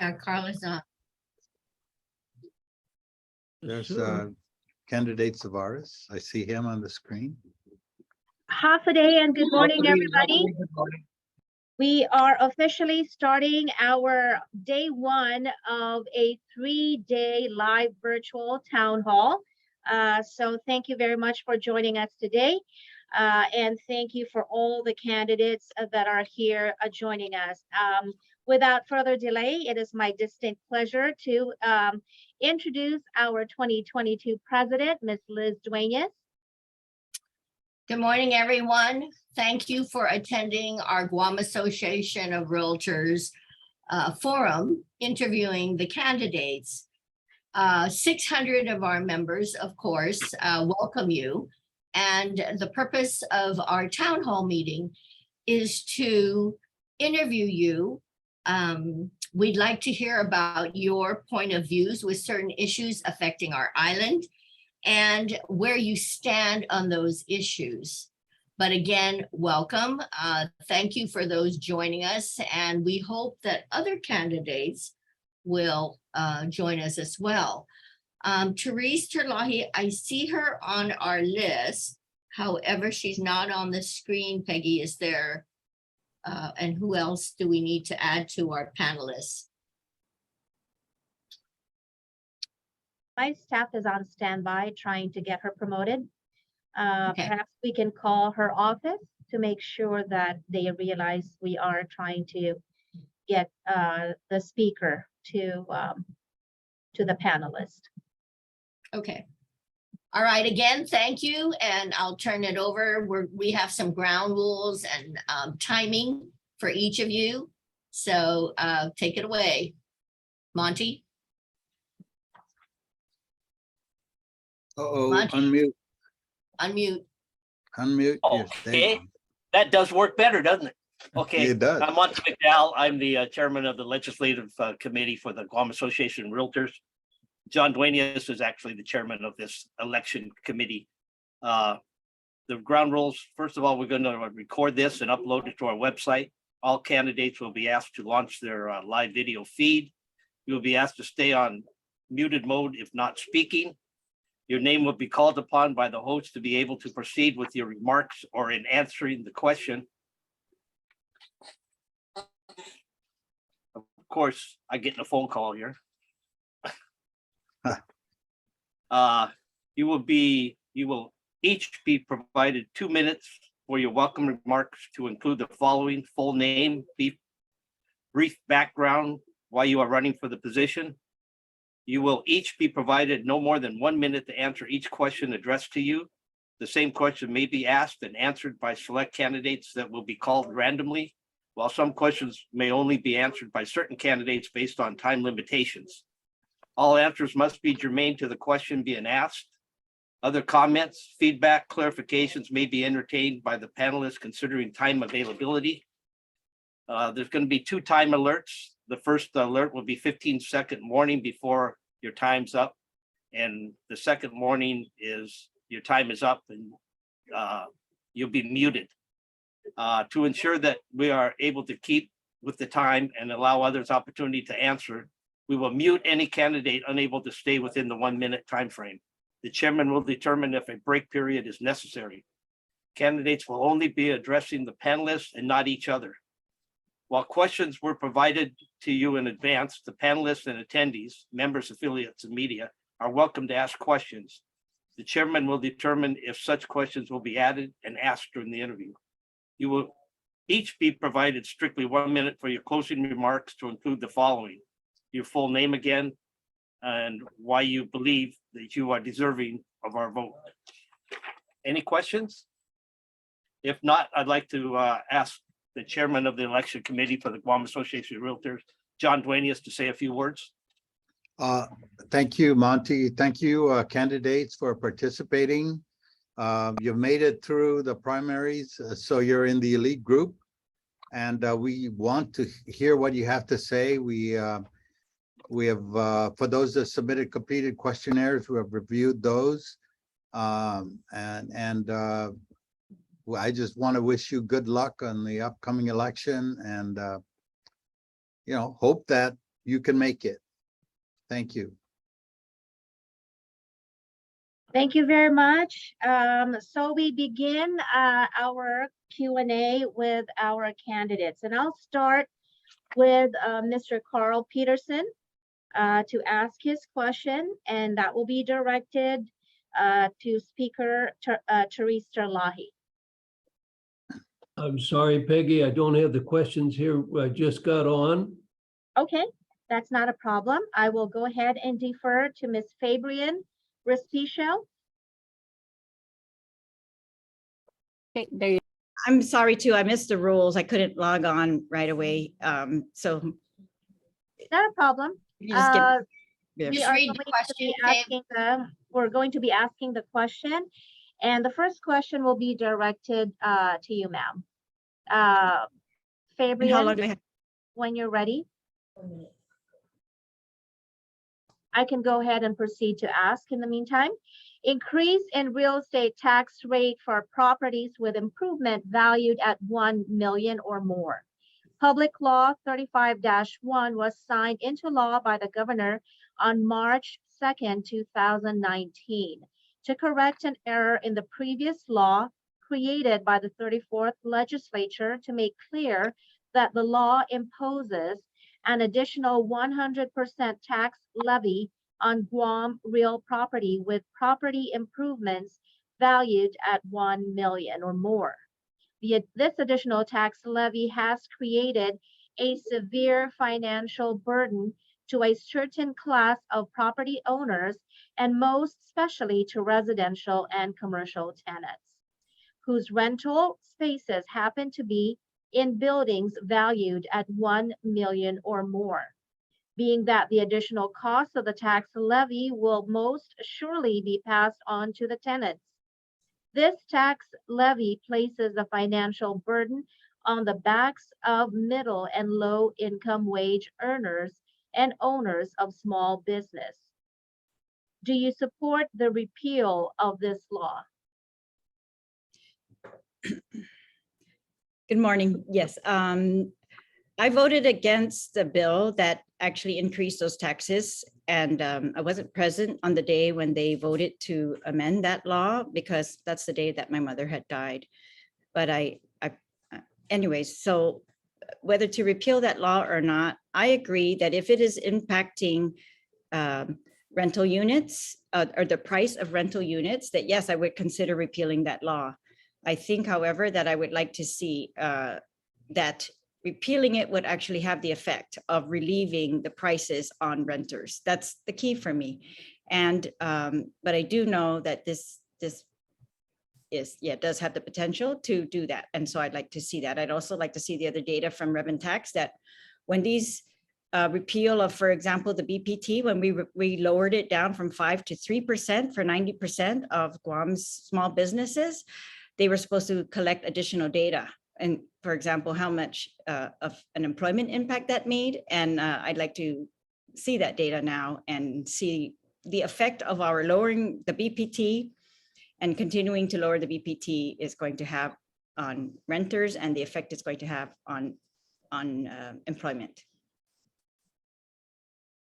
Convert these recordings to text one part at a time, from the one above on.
Yeah, Carla's not. There's candidate Tavares. I see him on the screen. Half a day and good morning, everybody. Good morning. We are officially starting our day one of a 3-day live virtual town hall. So thank you very much for joining us today. And thank you for all the candidates that are here joining us. Without further delay, it is my distinct pleasure to introduce our 2022 president, Ms. Liz Duenas. Good morning, everyone. Thank you for attending our Guam Association of Realtors forum, interviewing the candidates. 600 of our members, of course, welcome you. And the purpose of our town hall meeting is to interview you. We'd like to hear about your point of views with certain issues affecting our island and where you stand on those issues. But again, welcome. Thank you for those joining us. And we hope that other candidates will join us as well. Therese Terlahi, I see her on our list. However, she's not on the screen. Peggy is there. And who else do we need to add to our panelists? My staff is on standby trying to get her promoted. Okay. Perhaps we can call her office to make sure that they realize we are trying to get the speaker to the panelist. Okay. All right, again, thank you, and I'll turn it over. We have some ground rules and timing for each of you. So take it away. Monty? Uh-oh, Monty. unmute, Unmute. unmute. Yes, there you Okay, go. that does work better, doesn't it? Okay, It does. I'm Monty McDowell. I'm the chairman of the legislative committee for the Guam Association of Realtors. John Duenas is actually the chairman of this election committee. The ground rules, first of all, we're going to record this and upload it to our website. All candidates will be asked to launch their live video feed. You will be asked to stay on muted mode if not speaking. Your name will be called upon by the host to be able to proceed with your remarks or in answering the question. Of course, I get a phone call here. You will each be provided 2 minutes for your welcome remarks to include the following: full name, brief background, why you are running for the position. You will each be provided no more than 1 minute to answer each question addressed to you. The same question may be asked and answered by select candidates that will be called randomly, while some questions may only be answered by certain candidates based on time limitations. All answers must be germane to the question being asked. Other comments, feedback, clarifications may be entertained by the panelists considering time availability. There's going to be 2 time alerts. The first alert will be 15-second warning before your time's up. And the second warning is your time is up and you'll be muted. To ensure that we are able to keep with the time and allow others opportunity to answer, we will mute any candidate unable to stay within the 1 minute time frame. The chairman will determine if a break period is necessary. Candidates will only be addressing the panelists and not each other. While questions were provided to you in advance, the panelists and attendees, members, affiliates, and media are welcome to ask questions. The chairman will determine if such questions will be added and asked during the interview. You will each be provided strictly 1 minute for your closing remarks to include the following: your full name again, and why you believe that you are deserving of our vote. Any questions? If not, I'd like to ask the chairman of the election committee for the Guam Association of Realtors, John Duenas, to say a few words. Thank you, Monty. Thank you, candidates, for participating. You've made it through the primaries, so you're in the elite group. And we want to hear what you have to say. We have, for those that submitted completed questionnaires, we have reviewed those. I just want to wish you good luck on the upcoming election and, hope that you can make it. Thank you. Thank you very much. So we begin our Q&A with our candidates, and I'll start with Mr. Carl Peterson to ask his question, and that will be directed to Speaker Therese Terlahi. I'm sorry, Peggy, I don't have the questions here. I just got on. Okay, that's not a problem. I will go ahead and defer to Ms. Fabian Respicio. Okay, there you I'm sorry too, I missed the rules. I couldn't log on right away. So Not a problem. you just give. We Just are read the going to question, be Fabe. asking we're going to be asking the question, and the first question will be directed to you, ma'am. And how long Fabian, do I have? when you're ready, I can go ahead and proceed to ask in the meantime. Increase in real estate tax rate for properties with improvement valued at 1 million or more. Public Law 35-1 was signed into law by the governor on March 2nd, 2019, to correct an error in the previous law created by the 34th legislature to make clear that the law imposes an additional 100% tax levy on Guam real property with property improvements valued at 1 million or more. This additional tax levy has created a severe financial burden to a certain class of property owners, and most especially to residential and commercial tenants, whose rental spaces happen to be in buildings valued at 1 million or more. Being that the additional cost of the tax levy will most surely be passed on to the tenants. This tax levy places a financial burden on the backs of middle and low income wage earners and owners of small business. Do you support the repeal of this law? Good morning. Yes. I voted against the bill that actually increased those taxes. And I wasn't present on the day when they voted to amend that law because that's the day that my mother had died. But anyways, so whether to repeal that law or not, I agree that if it is impacting rental units or the price of rental units, that yes, I would consider repealing that law. I think, however, that I would like to see that repealing it would actually have the effect of relieving the prices on renters. That's the key for me. And but I do know that this does have the potential to do that. And so I'd like to see that. I'd also like to see the other data from Revenue Tax that when these repeal of, for example, the BPT, when we lowered it down from 5% to 3% for 90% of Guam's small businesses, they were supposed to collect additional data. And for example, how much of an employment impact that made. And I'd like to see that data now and see the effect of our lowering the BPT and continuing to lower the BPT is going to have on renters and the effect it's going to have on employment.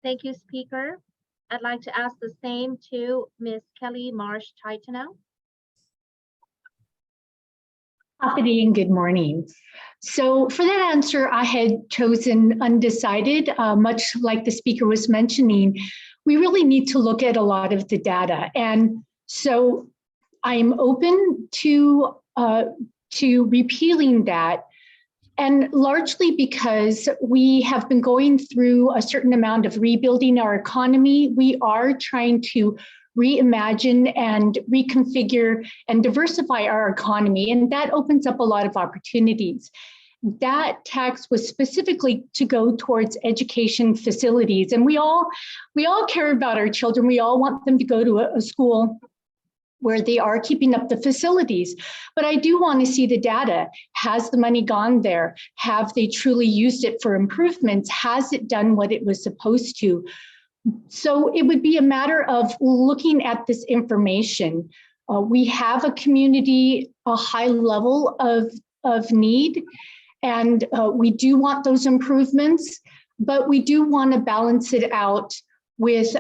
Thank you, Speaker. I'd like to ask the same to Ms. Kelly Marsh Titano. Happening, good morning. So for that answer, I had chosen undecided, much like the speaker was mentioning. We really need to look at a lot of the data. And so I'm open to repealing that. And largely because we have been going through a certain amount of rebuilding our economy, we are trying to reimagine and reconfigure and diversify our economy. And that opens up a lot of opportunities. That tax was specifically to go towards education facilities. And we all care about our children. We all want them to go to a school where they are keeping up the facilities. But I do want to see the data. Has the money gone there? Have they truly used it for improvements? Has it done what it was supposed to? So it would be a matter of looking at this information. We have a community, a high level of need, and we do want those improvements. but we do want to balance it out with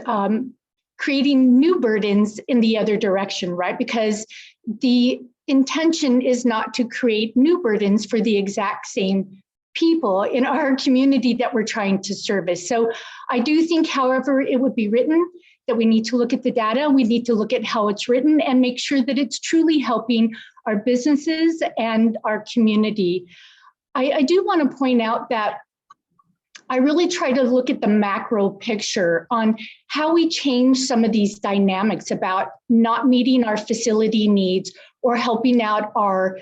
creating new burdens in the other direction, right? Because the intention is not to create new burdens for the exact same people in our community that we're trying to service. So I do think, however it would be written, that we need to look at the data, we need to look at how it's written and make sure that it's truly helping our businesses and our community. I do want to point out that I really try to look at the macro picture on how we change some of these dynamics about not meeting our facility needs or helping out our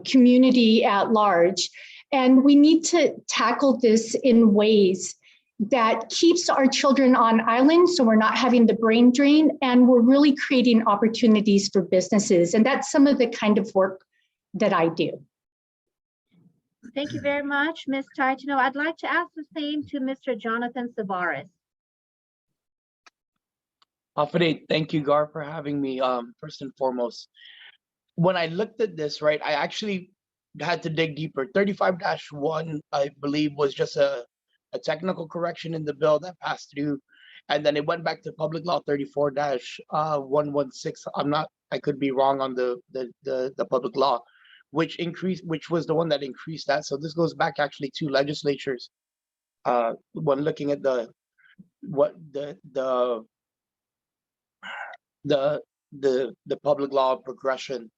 community at large. And we need to tackle this in ways that keeps our children on island so we're not having the brain drain, and we're really creating opportunities for businesses. And that's some of the kind of work that I do. Thank you very much, Ms. Taitano. I'd like to ask the same to Mr. Jonathan Savares. Afade, thank you, Gar, for having me. First and foremost, when I looked at this, right, I actually had to dig deeper. 35-1, I believe, was just a technical correction in the bill that passed through. And then it went back to Public Law 34-116. I could be wrong on the public law, which was the one that increased that. So this goes back actually to legislatures. When looking at the public law progression.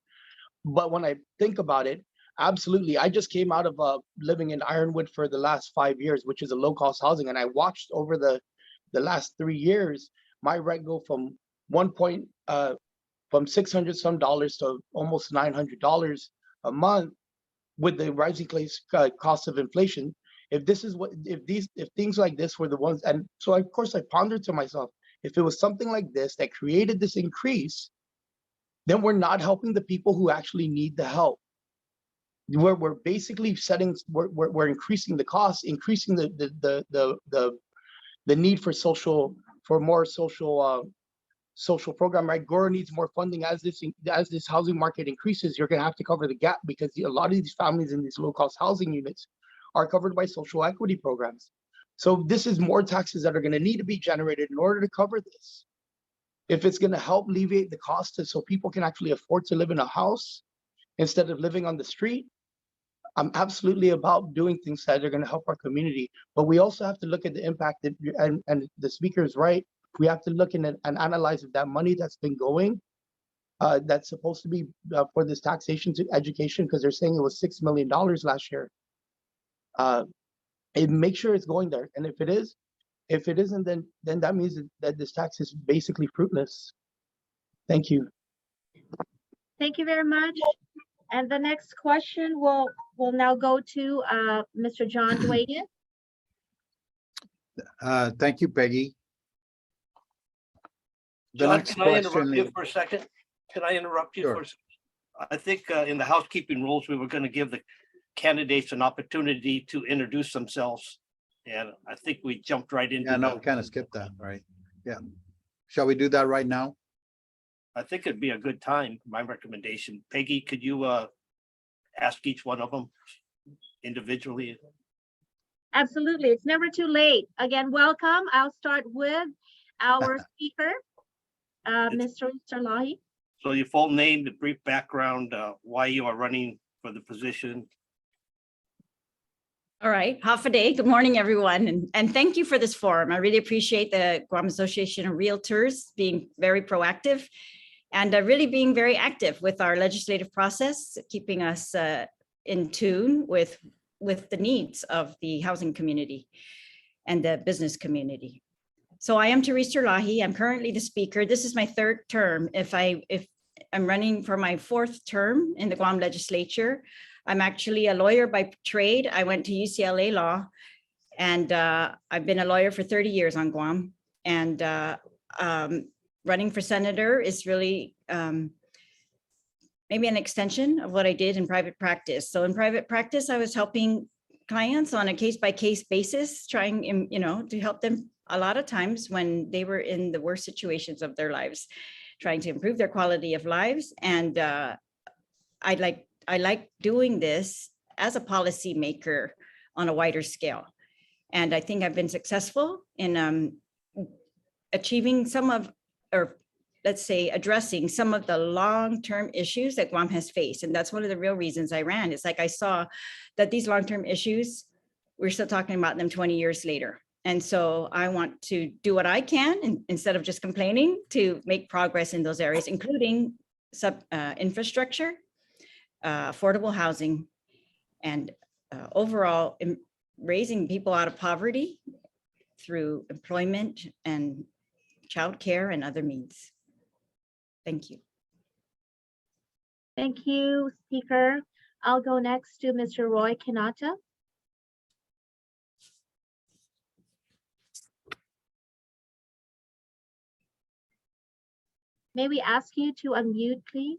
But when I think about it, absolutely, I just came out of living in Ironwood for the last 5 years, which is a low-cost housing, and I watched over the last 3 years my rent go from from $600 some to almost $900 a month with the rising cost of inflation. If things like this were the ones, and so of course I pondered to myself, if it was something like this that created this increase, then we're not helping the people who actually need the help. We're basically we're increasing the costs, increasing the need for more social program, right? Gora needs more funding as this housing market increases. You're going to have to cover the gap because a lot of these families in these low-cost housing units are covered by social equity programs. So this is more taxes that are going to need to be generated in order to cover this. If it's going to help alleviate the cost so people can actually afford to live in a house instead of living on the street, I'm absolutely about doing things that are going to help our community. But we also have to look at the impact, and the speaker is right. We have to look and analyze if that money that's been going, that's supposed to be for this taxation to education, because they're saying it was $6 million last year. And make sure it's going there. And if it isn't, then that means that this tax is basically fruitless. Thank you. Thank you very much. And the next question will now go to Mr. John Duagan. Thank you, Peggy. The John, next can I interrupt question you is- for a second? Can I interrupt you Sure. for a second? I think in the housekeeping rules, we were going to give the candidates an opportunity to introduce themselves. And I think we jumped right into Yeah, no, that. we kind of skipped that, right? Yeah. Shall we do that right now? I think it'd be a good time, my recommendation. Peggy, could you ask each one of them individually? Absolutely. It's never too late. Again, welcome. I'll start with our speaker, Mr. Sarlahi. So your full name, the brief background, why you are running for the position. All right, half a day. Good morning, everyone. And thank you for this forum. I really appreciate the Guam Association of Realtors being very proactive and really being very active with our legislative process, keeping us in tune with the needs of the housing community and the business community. So I am Therese Sarlahi. I'm currently the speaker. This is my third term. If I'm running for my fourth term in the Guam legislature. I'm actually a lawyer by trade. I went to UCLA Law, and I've been a lawyer for 30 years on Guam. And running for senator is really maybe an extension of what I did in private practice. So in private practice, I was helping clients on a case-by-case basis, trying, to help them a lot of times when they were in the worst situations of their lives, trying to improve their quality of lives. And I like doing this as a policymaker on a wider scale. And I think I've been successful in achieving some of, or let's say, addressing some of the long-term issues that Guam has faced. And that's one of the real reasons I ran. It's like I saw that these long-term issues, we're still talking about them 20 years later. And so I want to do what I can instead of just complaining to make progress in those areas, including infrastructure, affordable housing, and overall raising people out of poverty through employment and childcare and other means. Thank you. Thank you, Speaker. I'll go next to Mr. Roy Kanata. May we ask you to unmute, please?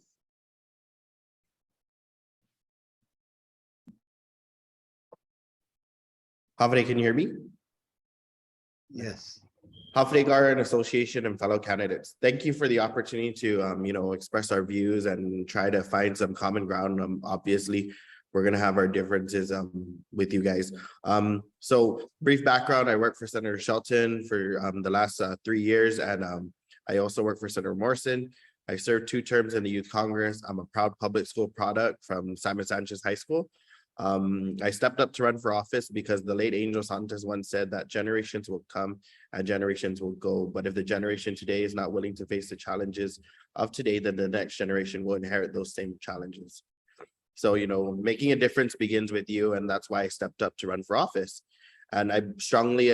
Havre, can you hear me? Yes. Havre Garden Association and fellow candidates, thank you for the opportunity to, express our views and try to find some common ground. Obviously, we're going to have our differences with you guys. So brief background, I worked for Senator Shelton for the last 3 years, and I also work for Senator Morrison. I served 2 terms in the Youth Congress. I'm a proud public school product from Simon Sanchez High School. I stepped up to run for office because the late Angel Santos once said that generations will come and generations will go. But if the generation today is not willing to face the challenges of today, then the next generation will inherit those same challenges. So, making a difference begins with you. And that's why I stepped up to run for office. And I strongly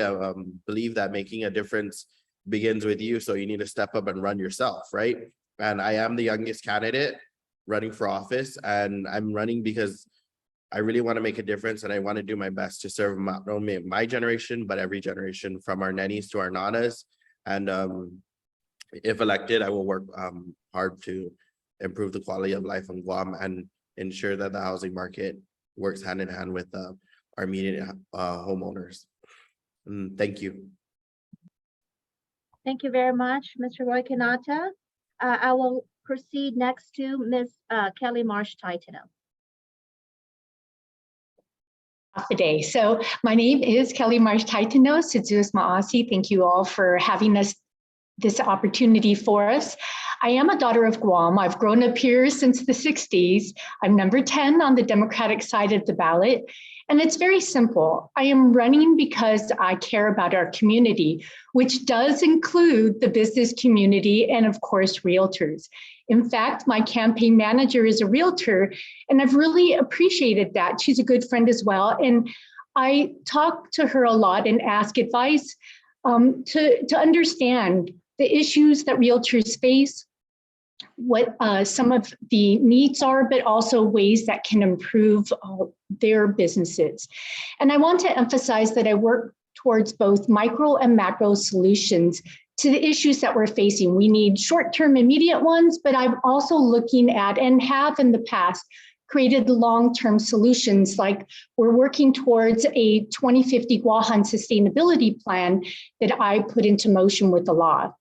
believe that making a difference begins with you. So you need to step up and run yourself, right? And I am the youngest candidate running for office, and I'm running because I really want to make a difference, and I want to do my best to serve not only my generation, but every generation, from our nannies to our nanas. And if elected, I will work hard to improve the quality of life in Guam and ensure that the housing market works hand in hand with our immediate homeowners. Thank you. Thank you very much, Mr. Roy Kanata. I will proceed next to Ms. Kelly Marsh Titano. The day. So my name is Kelly Marsh Titano, Sidzu's Ma'asi. Thank you all for having this opportunity for us. I am a daughter of Guam. I've grown up here since the 60s. I'm number 10 on the Democratic side of the ballot. And it's very simple. I am running because I care about our community, which does include the business community and, of course, realtors. In fact, my campaign manager is a realtor, and I've really appreciated that. She's a good friend as well. And I talk to her a lot and ask advice to understand the issues that realtors face, what some of the needs are, but also ways that can improve their businesses. And I want to emphasize that I work towards both micro and macro solutions to the issues that we're facing. We need short-term immediate ones, but I'm also looking at, and have in the past, created long-term solutions, like we're working towards a 2050 Guahan sustainability plan that I put into motion with the law.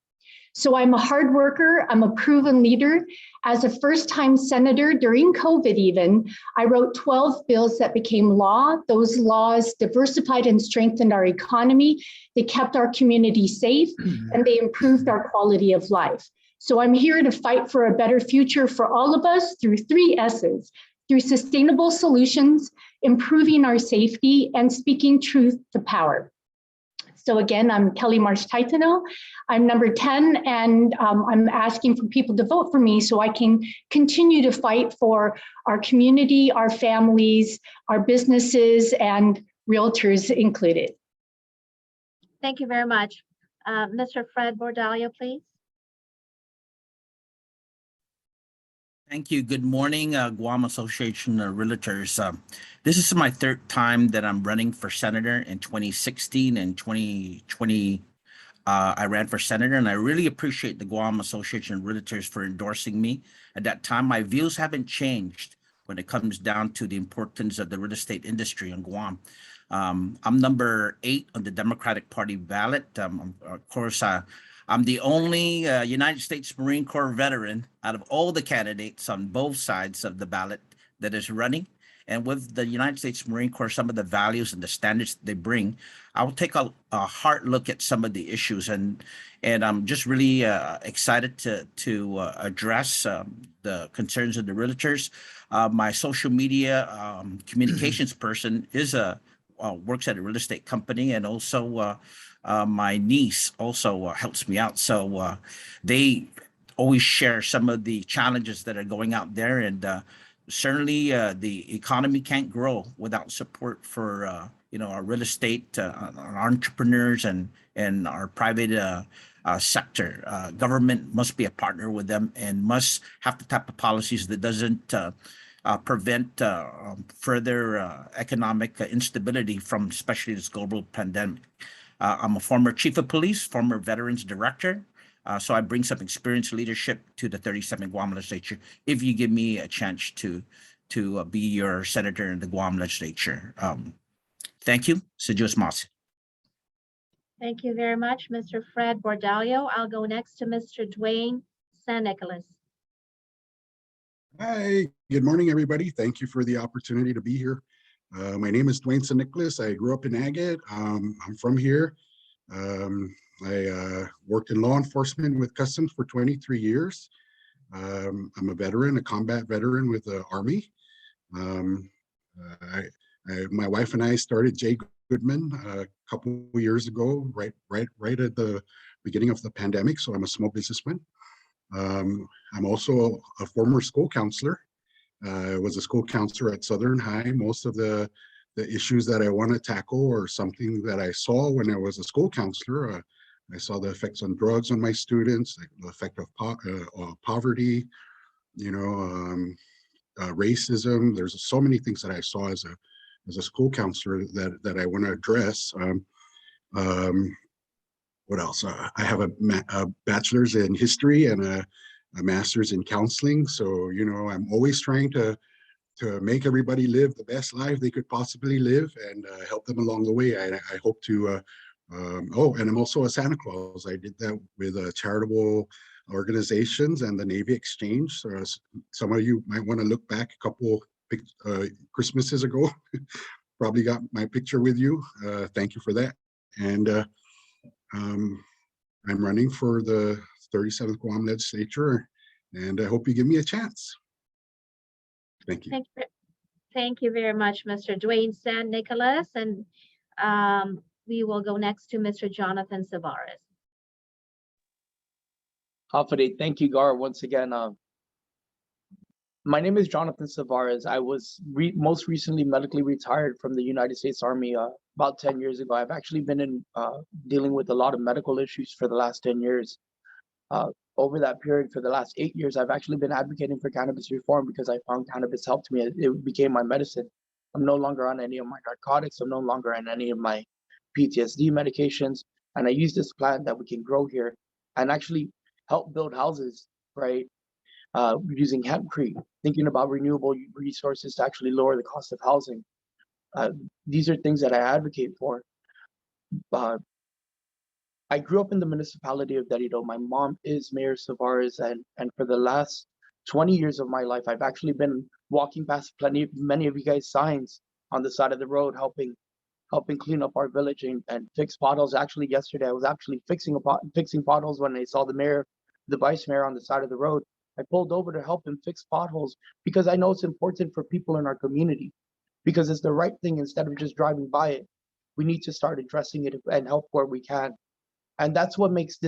So I'm a hard worker, I'm a proven leader. As a first-time senator during COVID even, I wrote 12 bills that became law. Those laws diversified and strengthened our economy. They kept our community safe, and they improved our quality of life. So I'm here to fight for a better future for all of us through 3 S's, through sustainable solutions, improving our safety, and speaking truth to power. So again, I'm Kelly Marsh Titano. I'm number 10, and I'm asking for people to vote for me so I can continue to fight for our community, our families, our businesses, and realtors included. Thank you very much. Mr. Fred Bordalia, please. Thank you. Good morning, Guam Association of Realtors. This is my 3rd time that I'm running for senator. In 2016 and 2020, I ran for senator, and I really appreciate the Guam Association of Realtors for endorsing me. At that time, my views haven't changed when it comes down to the importance of the real estate industry in Guam. I'm number 8 on the Democratic Party ballot. Of course, I'm the only United States Marine Corps veteran out of all the candidates on both sides of the ballot that is running. And with the United States Marine Corps, some of the values and the standards they bring, I will take a hard look at some of the issues, and I'm just really excited to address the concerns of the realtors. My social media communications person is works at a real estate company, and also my niece also helps me out. So they always share some of the challenges that are going out there, and certainly the economy can't grow without support for our real estate, our entrepreneurs, and our private sector. Government must be a partner with them and must have the type of policies that doesn't prevent further economic instability from especially this global pandemic. I'm a former chief of police, former veterans director. So I bring some experience leadership to the 37th Guam legislature. If you give me a chance to be your senator in the Guam legislature. Thank you. Sejus Mas. Thank you very much, Mr. Fred Bordalio. I'll go next to Mr. Dwayne San Nicolas. Hi, good morning, everybody. Thank you for the opportunity to be here. My name is Dwayne San Nicolas. I grew up in Agate. I'm from here. I worked in law enforcement with Customs for 23 years. I'm a veteran, a combat veteran with the Army. My wife and I started J. Goodman a couple of years ago, right at the beginning of the pandemic. So I'm a small businessman. I'm also a former school counselor. I was a school counselor at Southern High. Most of the issues that I want to tackle are something that I saw when I was a school counselor. I saw the effects on drugs on my students, the effect of poverty, racism. There's so many things that I saw as a school counselor that I want to address. What else? I have a bachelor's in history and a master's in counseling. So, I'm always trying to make everybody live the best life they could possibly live and help them along the way. I hope to, and I'm also a Santa Claus. I did that with charitable organizations and the Navy Exchange. So some of you might want to look back a couple Christmases ago. Probably got my picture with you. Thank you for that. And I'm running for the 37th Guam legislature, and I hope you give me a chance. Thank you. Thank you very much, Mr. Dwayne San Nicolas. And we will go next to Mr. Jonathan Savares. Hafade, thank you, Gar, once again. My name is Jonathan Savares. I was most recently medically retired from the United States Army about 10 years ago. I've actually been dealing with a lot of medical issues for the last 10 years. Over that period, for the last 8 years, I've actually been advocating for cannabis reform because I found cannabis helped me. It became my medicine. I'm no longer on any of my narcotics. I'm no longer on any of my PTSD medications. And I use this plant that we can grow here and actually help build houses, right? Using hempcrete, thinking about renewable resources to actually lower the cost of housing. These are things that I advocate for. I grew up in the municipality of Derido. My mom is Mayor Savares, and for the last 20 years of my life, I've actually been walking past many of you guys' signs on the side of the road, helping clean up our village and fix potholes. Actually, yesterday I was actually fixing potholes when I saw the vice mayor on the side of the road. I pulled over to help him fix potholes because I know it's important for people in our community, because it's the right thing. Instead of just driving by it, we need to start addressing it and help where we can. And that's what makes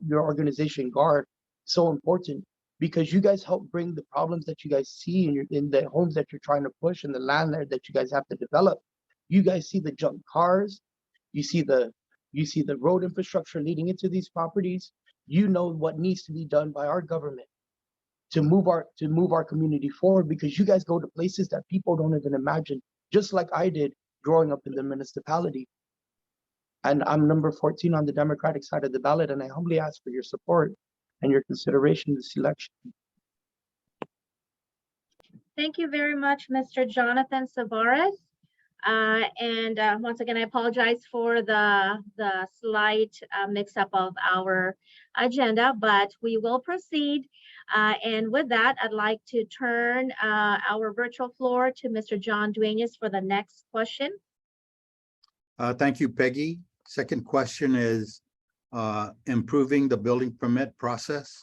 your organization, GUARD, so important, because you guys help bring the problems that you guys see in the homes that you're trying to push and the land there that you guys have to develop. You guys see the junk cars, you see the road infrastructure leading into these properties. You know what needs to be done by our government to move our community forward, because you guys go to places that people don't even imagine, just like I did growing up in the municipality. And I'm number 14 on the Democratic side of the ballot, and I humbly ask for your support and your consideration this election. Thank you very much, Mr. Jonathan Savares. Once again, I apologize for the slight mix-up of our agenda, but we will proceed And with that, I'd like to turn our virtual floor to Mr. John Duenas for the next question. Thank you, Peggy. Second question is improving the building permit process.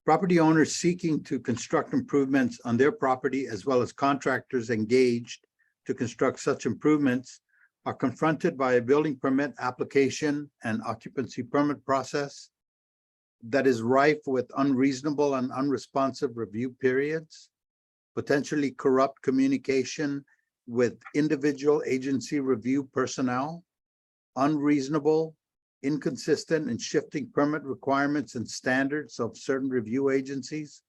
Property owners seeking to construct improvements on their property, as well as contractors engaged to construct such improvements, are confronted by a building permit application and occupancy permit process that is rife with unreasonable and unresponsive review periods, potentially corrupt communication with individual agency review personnel, unreasonable, inconsistent and shifting permit requirements and standards of certain review agencies,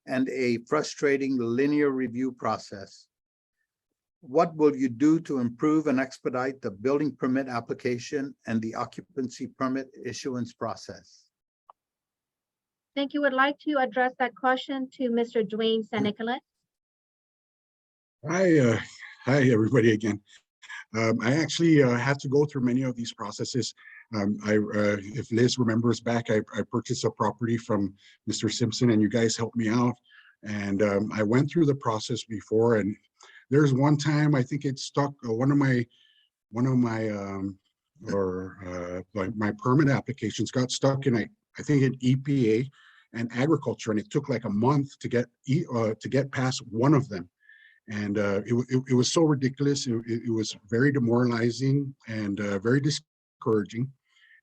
and a frustrating linear review process. What will you do to improve and expedite the building permit application and the occupancy permit issuance process? Thank you. Would like to address that question to Mr. Dwayne San Nicolas. Hi, everybody again. I actually had to go through many of these processes. If Liz remembers back, I purchased a property from Mr. Simpson, and you guys helped me out. And I went through the process before, and there's one time I think it stuck. My permit applications got stuck in I think in EPA and agriculture, and it took like a month to get past one of them. And it was so ridiculous. It was very demoralizing and very discouraging.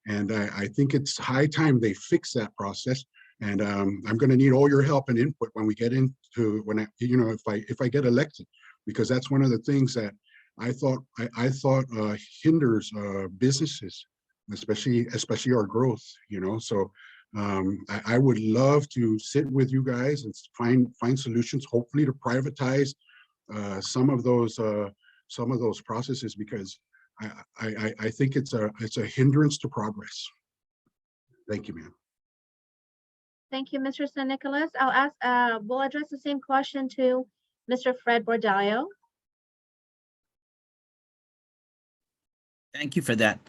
And I think it's high time they fix that process. And I'm going to need all your help and input when we get into if I get elected, because that's one of the things that I thought hinders businesses, especially our growth. So I would love to sit with you guys and find solutions, hopefully to privatize some of those processes, because I think it's a hindrance to progress. Thank you, ma'am. Thank you, Mr. San Nicolas. We'll address the same question to Mr. Fred Bordallo. Thank you for that.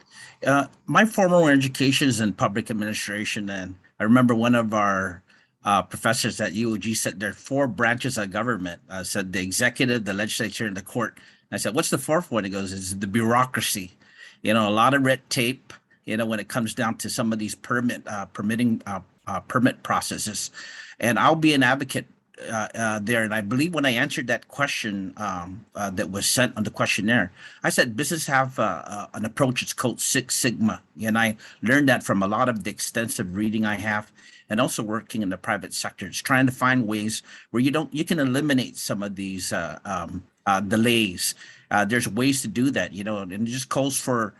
My formal education is in public administration, and I remember one of our professors at UOG said there are 4 branches of government. Said the executive, the legislature, and the court. And I said, "What's the 4th one?" He goes, "It's the bureaucracy." A lot of red tape. When it comes down to some of these permit processes, and I'll be an advocate there. And I believe when I answered that question that was sent on the questionnaire, I said business have an approach. It's called Six Sigma, and I learned that from a lot of the extensive reading I have, and also working in the private sector. It's trying to find ways where you can eliminate some of these delays. There's ways to do that, and it just calls for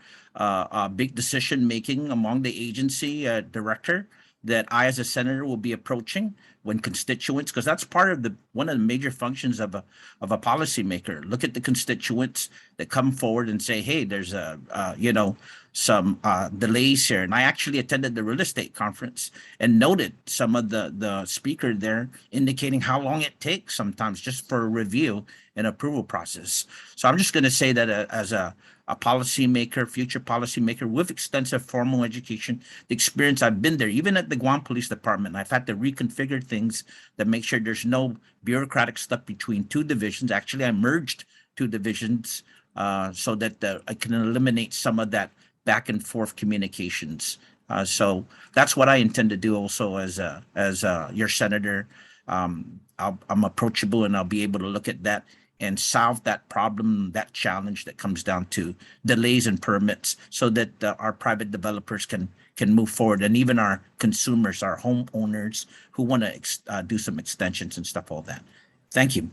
big decision making among the agency director that I, as a senator, will be approaching when constituents, because that's part of one of the major functions of a policymaker. Look at the constituents that come forward and say, "Hey, there's some delays here." And I actually attended the real estate conference and noted some of the speaker there indicating how long it takes sometimes just for a review and approval process. So I'm just going to say that as a policymaker, future policymaker with extensive formal education, the experience, I've been there, even at the Guam Police Department. I've had to reconfigure things that make sure there's no bureaucratic stuff between 2 divisions. Actually, I merged 2 divisions so that I can eliminate some of that back and forth communications. So that's what I intend to do also as your senator. I'm approachable, and I'll be able to look at that and solve that problem, that challenge that comes down to delays in permits, so that our private developers can move forward, and even our consumers, our homeowners who want to do some extensions and stuff, all that. Thank you.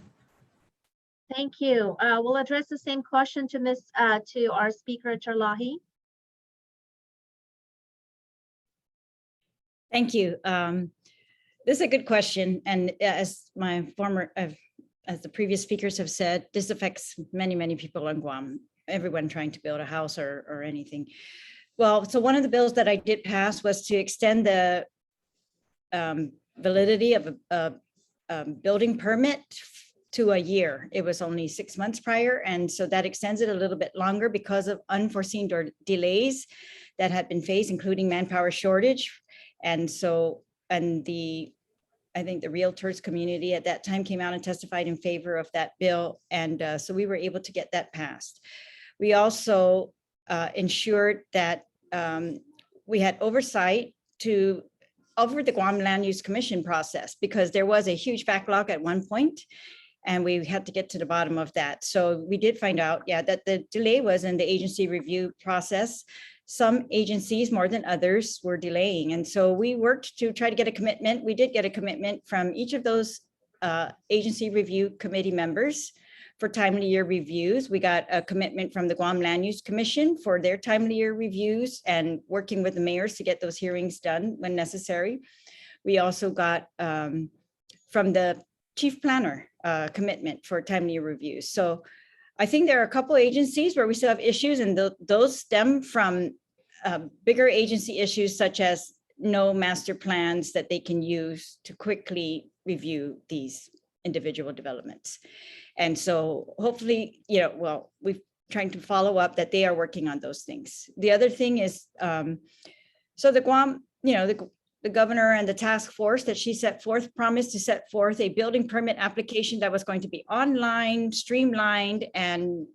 Thank you. We'll address the same question to our speaker, Charlahi. Thank you. This is a good question, and as the previous speakers have said, this affects many people on Guam, everyone trying to build a house or anything. Well, so one of the bills that I did pass was to extend the validity of a building permit to a year. It was only 6 months prior, and so that extends it a little bit longer because of unforeseen delays that had been faced, including manpower shortage. And the I think the realtors community at that time came out and testified in favor of that bill. And so we were able to get that passed. We also ensured that we had oversight over the Guam Land Use Commission process, because there was a huge backlog at one point, and we had to get to the bottom of that. So we did find out, yeah, that the delay was in the agency review process. Some agencies more than others were delaying. And so we worked to try to get a commitment. We did get a commitment from each of those agency review committee members for timely year reviews. We got a commitment from the Guam Land Use Commission for their timely year reviews and working with the mayors to get those hearings done when necessary. We also got from the chief planner commitment for timely year reviews. So I think there are a couple agencies where we still have issues, and those stem from bigger agency issues such as no master plans that they can use to quickly review these individual developments. And so hopefully, we're trying to follow up that they are working on those things. The other thing is, so the Guam, the governor and the task force that she set forth promised to set forth a building permit application that was going to be online, streamlined, and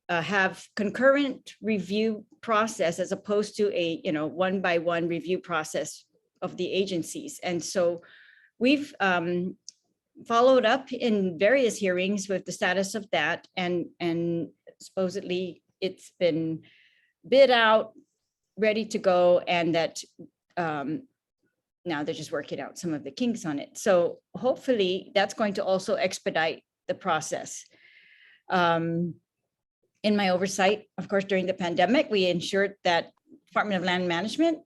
have concurrent review process as opposed to a one-by-one review process of the agencies. And so we've followed up in various hearings with the status of that, and supposedly it's been bid out, ready to go, and that now they're just working out some of the kinks on it. So hopefully that's going to also expedite the process. In my oversight, of course, during the pandemic, we ensured that Department of Land Management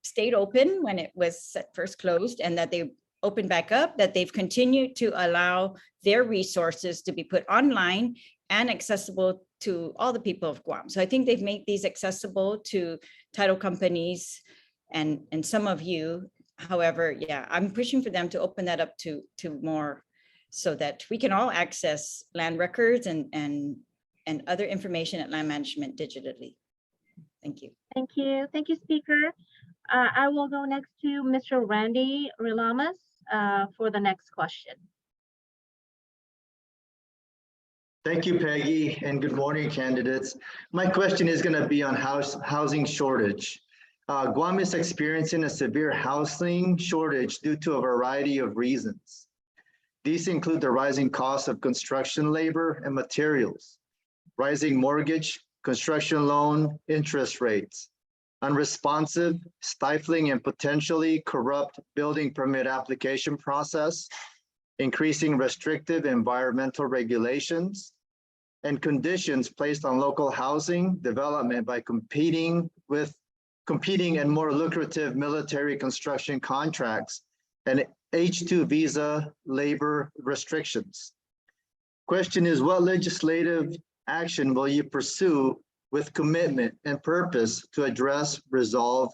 stayed open when it was first closed, and that they opened back up, that they've continued to allow their resources to be put online and accessible to all the people of Guam. So I think they've made these accessible to title companies and some of you. However, yeah, I'm pushing for them to open that up to more, so that we can all access land records and other information at land management digitally. Thank you. Thank you. Thank you, Speaker. I will go next to Mr. Randy Rilamas for the next question. Thank you, Peggy, and good morning, candidates. My question is going to be on housing shortage. Guam is experiencing a severe housing shortage due to a variety of reasons. These include the rising cost of construction labor and materials, rising mortgage, construction loan interest rates, unresponsive, stifling, and potentially corrupt building permit application process, increasing restrictive environmental regulations, and conditions placed on local housing development by competing and more lucrative military construction contracts and H-2 visa labor restrictions. Question is, what legislative action will you pursue with commitment and purpose to resolve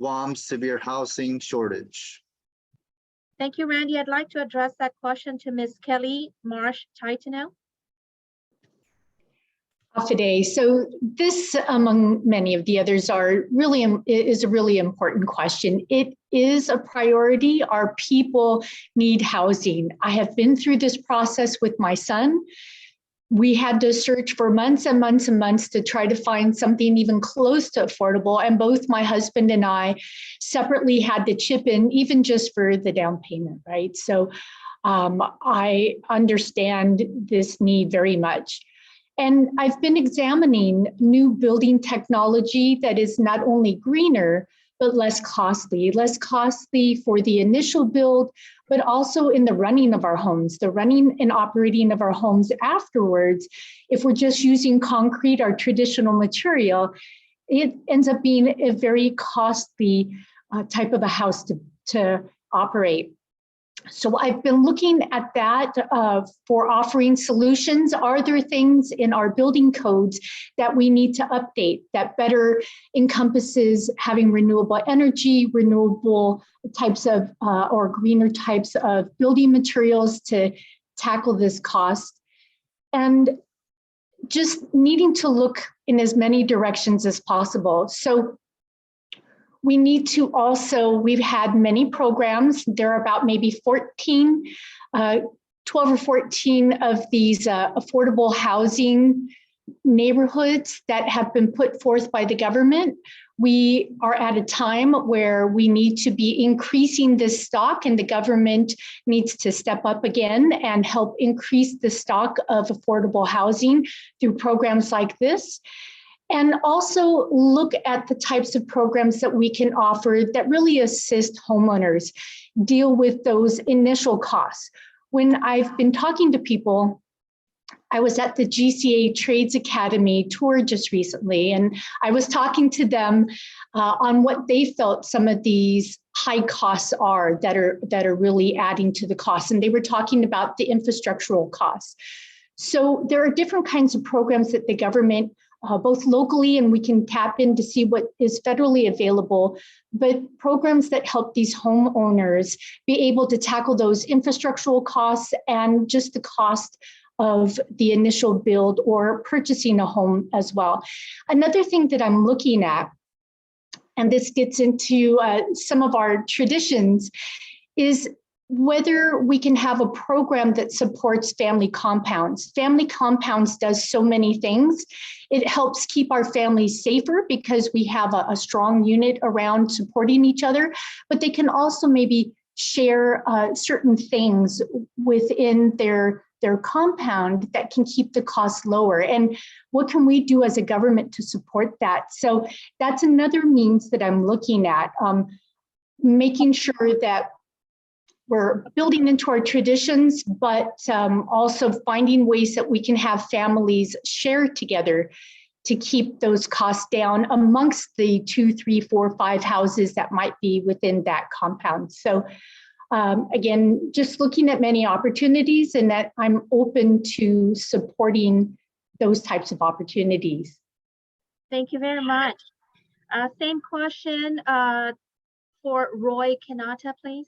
Guam's severe housing shortage? Thank you, Randy. I'd like to address that question to Ms. Kelly Marsh Titano. Today. So this, among many of the others, is a really important question. It is a priority. Our people need housing. I have been through this process with my son. We had to search for months and months and months to try to find something even close to affordable. And both my husband and I separately had to chip in, even just for the down payment, right? So I understand this need very much. And I've been examining new building technology that is not only greener, but less costly for the initial build, but also in the running of our homes, the running and operating of our homes afterwards. If we're just using concrete, our traditional material, it ends up being a very costly type of a house to operate. So I've been looking at that for offering solutions. Are there things in our building codes that we need to update that better encompasses having renewable energy, renewable types of or greener types of building materials to tackle this cost? And just needing to look in as many directions as possible. So we need to also, we've had many programs. There are about maybe 14, 12 or 14 of these affordable housing neighborhoods that have been put forth by the government. We are at a time where we need to be increasing this stock, and the government needs to step up again and help increase the stock of affordable housing through programs like this. And also look at the types of programs that we can offer that really assist homeowners deal with those initial costs. When I've been talking to people, I was at the GCA Trades Academy tour just recently, and I was talking to them on what they felt some of these high costs are that are really adding to the costs. And they were talking about the infrastructural costs. So there are different kinds of programs that the government, both locally, and we can tap in to see what is federally available, but programs that help these homeowners be able to tackle those infrastructural costs and just the cost of the initial build or purchasing a home as well. Another thing that I'm looking at, and this gets into some of our traditions, is whether we can have a program that supports family compounds. Family compounds does so many things. It helps keep our families safer because we have a strong unit around supporting each other, but they can also maybe share certain things within their compound that can keep the costs lower. And what can we do as a government to support that? So that's another means that I'm looking at, making sure that we're building into our traditions, but also finding ways that we can have families share together to keep those costs down amongst the 2, 3, 4, 5 houses that might be within that compound. So again, just looking at many opportunities, and that I'm open to supporting those types of opportunities. Thank you very much. Same question for Roy Kanata, please.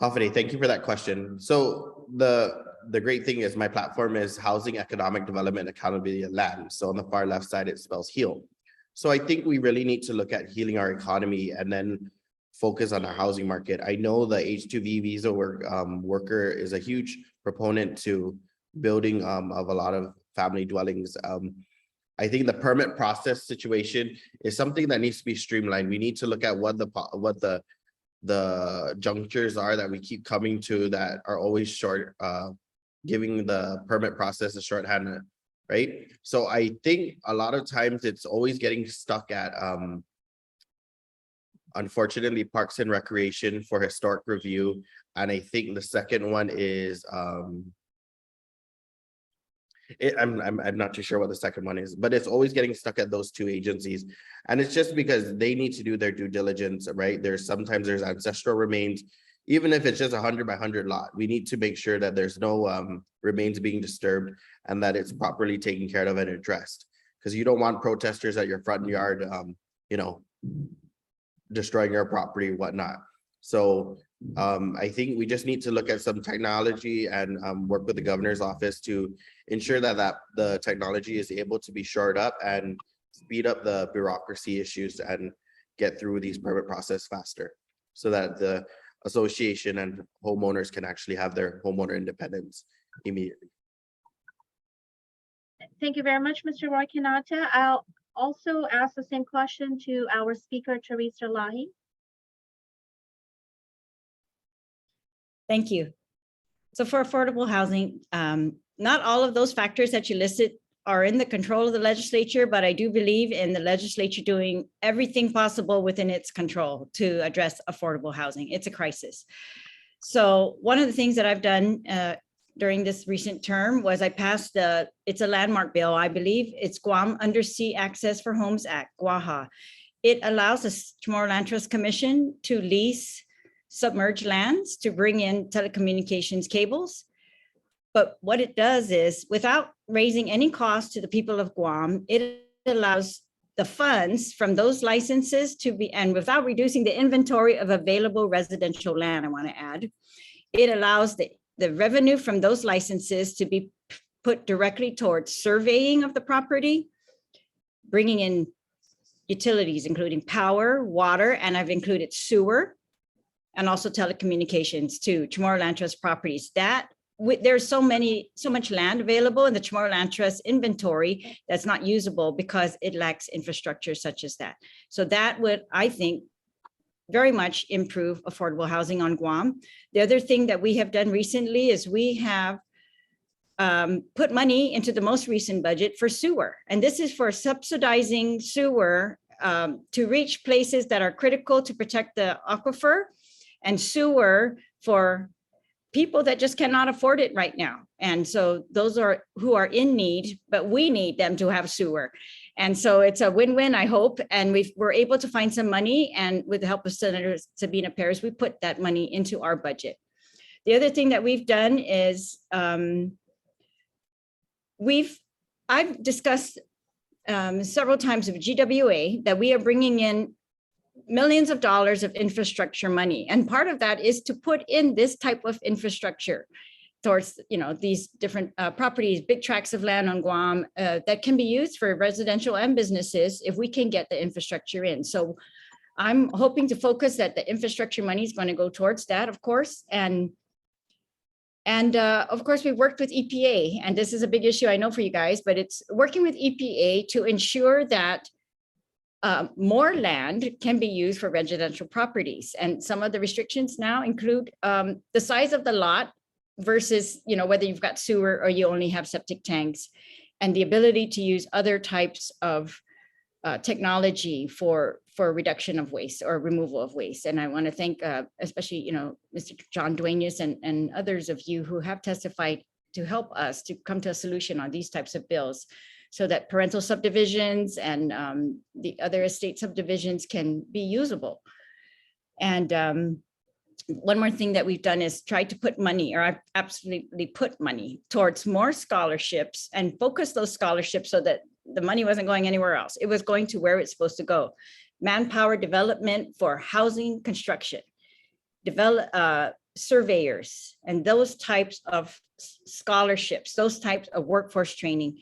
Hafide, thank you for that question. So the great thing is my platform is Housing, Economic Development, Accountability, and Land. So on the far left side, it spells heal. So I think we really need to look at healing our economy and then focus on our housing market. I know the H-2B visa worker is a huge proponent to building of a lot of family dwellings. I think the permit process situation is something that needs to be streamlined. We need to look at what the junctures are that we keep coming to that are always short, giving the permit process a shorthand, right? So I think a lot of times it's always getting stuck at, unfortunately, Parks and Recreation for historic review. And I think the second one is, I'm not too sure what the second one is, but it's always getting stuck at those two agencies. And it's just because they need to do their due diligence, right? Sometimes there's ancestral remains, even if it's just 100 by 100 lot, we need to make sure that there's no remains being disturbed and that it's properly taken care of and addressed. Because you don't want protesters at your front yard, destroying your property, whatnot. So I think we just need to look at some technology and work with the governor's office to ensure that the technology is able to be shored up and speed up the bureaucracy issues and get through these permit process faster so that the association and homeowners can actually have their homeowner independence immediately. Thank you very much, Mr. Roy Kanata. I'll also ask the same question to our speaker, Teresa Lahi. Thank you. So for affordable housing, not all of those factors that you listed are in the control of the legislature, but I do believe in the legislature doing everything possible within its control to address affordable housing. It's a crisis. So one of the things that I've done during this recent term was I passed it's a landmark bill, I believe. It's Guam Undersea Access for Homes Act, GUAHA. It allows the Chamorro Land Trust Commission to lease submerged lands to bring in telecommunications cables. But what it does is, without raising any cost to the people of Guam, it allows the funds from those licenses to be, and without reducing the inventory of available residential land, I want to add, it allows the revenue from those licenses to be put directly towards surveying of the property, bringing in utilities, including power, water, and I've included sewer, and also telecommunications to Chamorro Land Trust properties. There's so much land available in the Chamorro Land Trust inventory that's not usable because it lacks infrastructure such as that. So that would, I think, very much improve affordable housing on Guam. The other thing that we have done recently is we have put money into the most recent budget for sewer. And this is for subsidizing sewer to reach places that are critical to protect the aquifer, and sewer for people that just cannot afford it right now. And so those are who are in need, but we need them to have sewer. And so it's a win-win, I hope. And we're able to find some money, and with the help of Senator Sabina Perez, we put that money into our budget. The other thing that we've done is I've discussed several times with GWA that we are bringing in millions of dollars of infrastructure money. And part of that is to put in this type of infrastructure towards, these different properties, big tracts of land on Guam that can be used for residential and businesses if we can get the infrastructure in. So I'm hoping to focus that the infrastructure money is going to go towards that, of course. And of course, we've worked with EPA, and this is a big issue I know for you guys, but it's working with EPA to ensure that more land can be used for residential properties. And some of the restrictions now include the size of the lot versus, whether you've got sewer or you only have septic tanks, and the ability to use other types of technology for reduction of waste or removal of waste. And I want to thank especially, Mr. John Duenas and others of you who have testified to help us to come to a solution on these types of bills, so that parental subdivisions and the other estate subdivisions can be usable. And one more thing that we've done is try to put money, or I've absolutely put money towards more scholarships and focus those scholarships so that the money wasn't going anywhere else. It was going to where it's supposed to go. Manpower development for housing construction, surveyors, and those types of scholarships, those types of workforce training,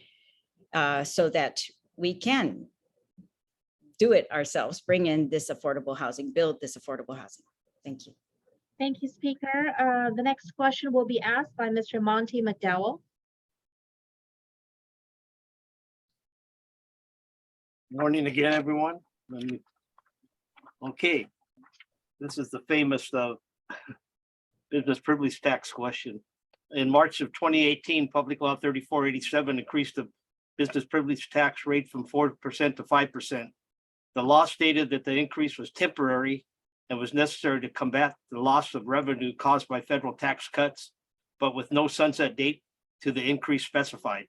so that we can do it ourselves, bring in this affordable housing, build this affordable housing. Thank you. Thank you, Speaker. The next question will be asked by Mr. Monty McDowell. Morning again, everyone. Okay, this is the famous business privilege tax question. In March of 2018, Public Law 3487 increased the business privilege tax rate from 4% to 5%. The law stated that the increase was temporary and was necessary to combat the loss of revenue caused by federal tax cuts, but with no sunset date to the increase specified.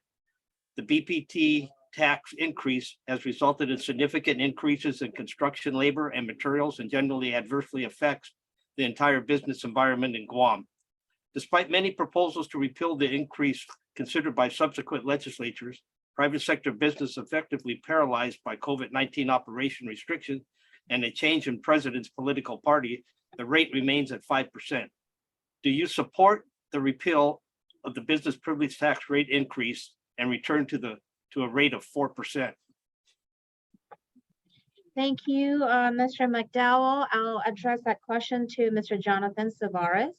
The BPT tax increase has resulted in significant increases in construction labor and materials, and generally adversely affects the entire business environment in Guam. Despite many proposals to repeal the increase considered by subsequent legislatures, private sector business effectively paralyzed by COVID-19 operation restrictions and a change in president's political party, the rate remains at 5%. Do you support the repeal of the business privilege tax rate increase and return to a rate of 4%? Thank you, Mr. McDowell. I'll address that question to Mr. Jonathan Savares.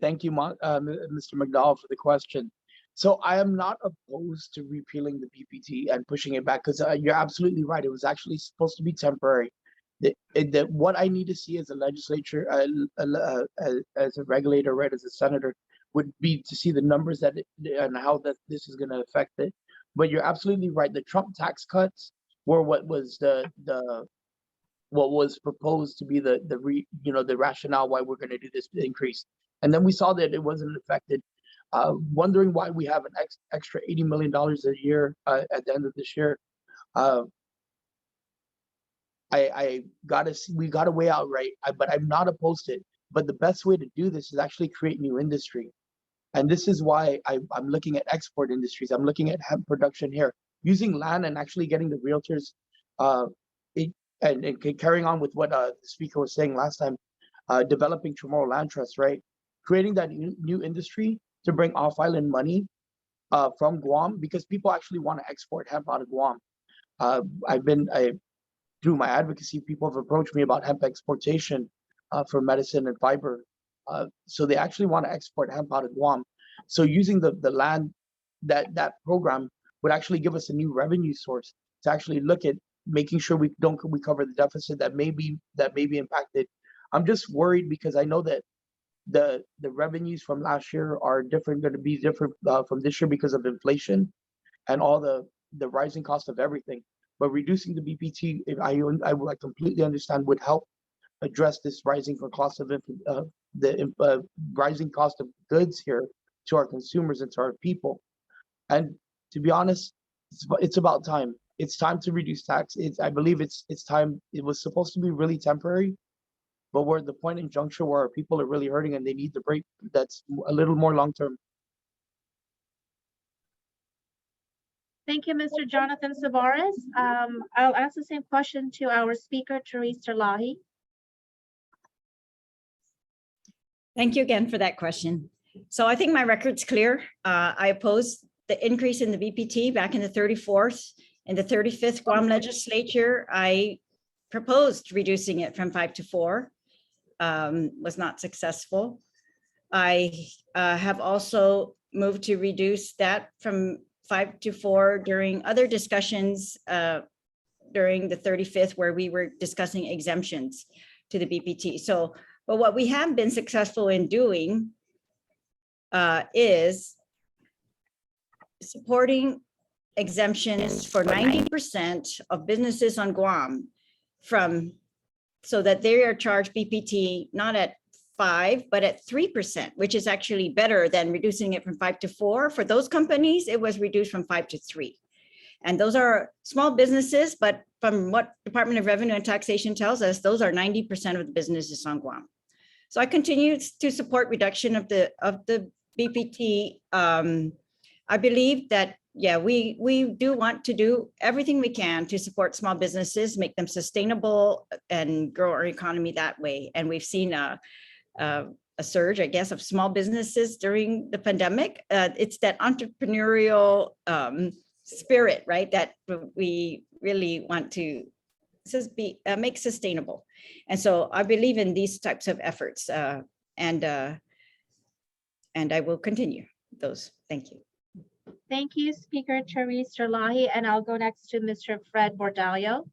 Thank you, Mr. McDowell, for the question. So I am not opposed to repealing the BPT and pushing it back, because you're absolutely right. It was actually supposed to be temporary. What I need to see as a legislature, as a regulator, right, as a senator, would be to see the numbers and how this is going to affect it. But you're absolutely right. The Trump tax cuts were what was what was proposed to be the rationale why we're going to do this increase. And then we saw that it wasn't affected. Wondering why we have an extra $80 million a year at the end of this year. We gotta weigh out, right? But I'm not opposed to it. But the best way to do this is actually create new industry. And this is why I'm looking at export industries. I'm looking at hemp production here, using land and actually getting the realtors and carrying on with what the speaker was saying last time. developing Chamorro Land Trust, right? Creating that new industry to bring off-island money from Guam, because people actually want to export hemp out of Guam. Through my advocacy, people have approached me about hemp exportation for medicine and fiber. So they actually want to export hemp out of Guam. So using the land, that program would actually give us a new revenue source to actually look at making sure we cover the deficit that may be impacted. I'm just worried because I know that the revenues from last year are going to be different from this year because of inflation and all the rising cost of everything. But reducing the BPT, I completely understand, would help address this rising cost of rising cost of goods here to our consumers and to our people. And to be honest, it's about time. It's time to reduce tax. I believe it's time. It was supposed to be really temporary, but we're at the point in juncture where people are really hurting and they need the break that's a little more long term. Thank you, Mr. Jonathan Savares. I'll ask the same question to our speaker, Therese Terlahi. Thank you again for that question. So I think my record's clear. I opposed the increase in the BPT back in the 34th. In the 35th Guam legislature, I proposed reducing it from 5 to 4, was not successful. I have also moved to reduce that from 5 to 4 during other discussions during the 35th, where we were discussing exemptions to the BPT. So, but what we have been successful in doing is supporting exemptions for 90% of businesses on Guam so that they are charged BPT not at 5, but at 3%, which is actually better than reducing it from 5 to 4. For those companies, it was reduced from 5 to 3. And those are small businesses, but from what Department of Revenue and Taxation tells us, those are 90% of the businesses on Guam. So I continue to support reduction of the BPT. I believe that, yeah, we do want to do everything we can to support small businesses, make them sustainable and grow our economy that way. And we've seen a surge, I guess, of small businesses during the pandemic. It's that entrepreneurial spirit, right, that we really want to make sustainable. And so I believe in these types of efforts, and I will continue those. Thank you. Thank you, Speaker Therese Terlahi, and I'll go next to Mr. Fred Bordallo.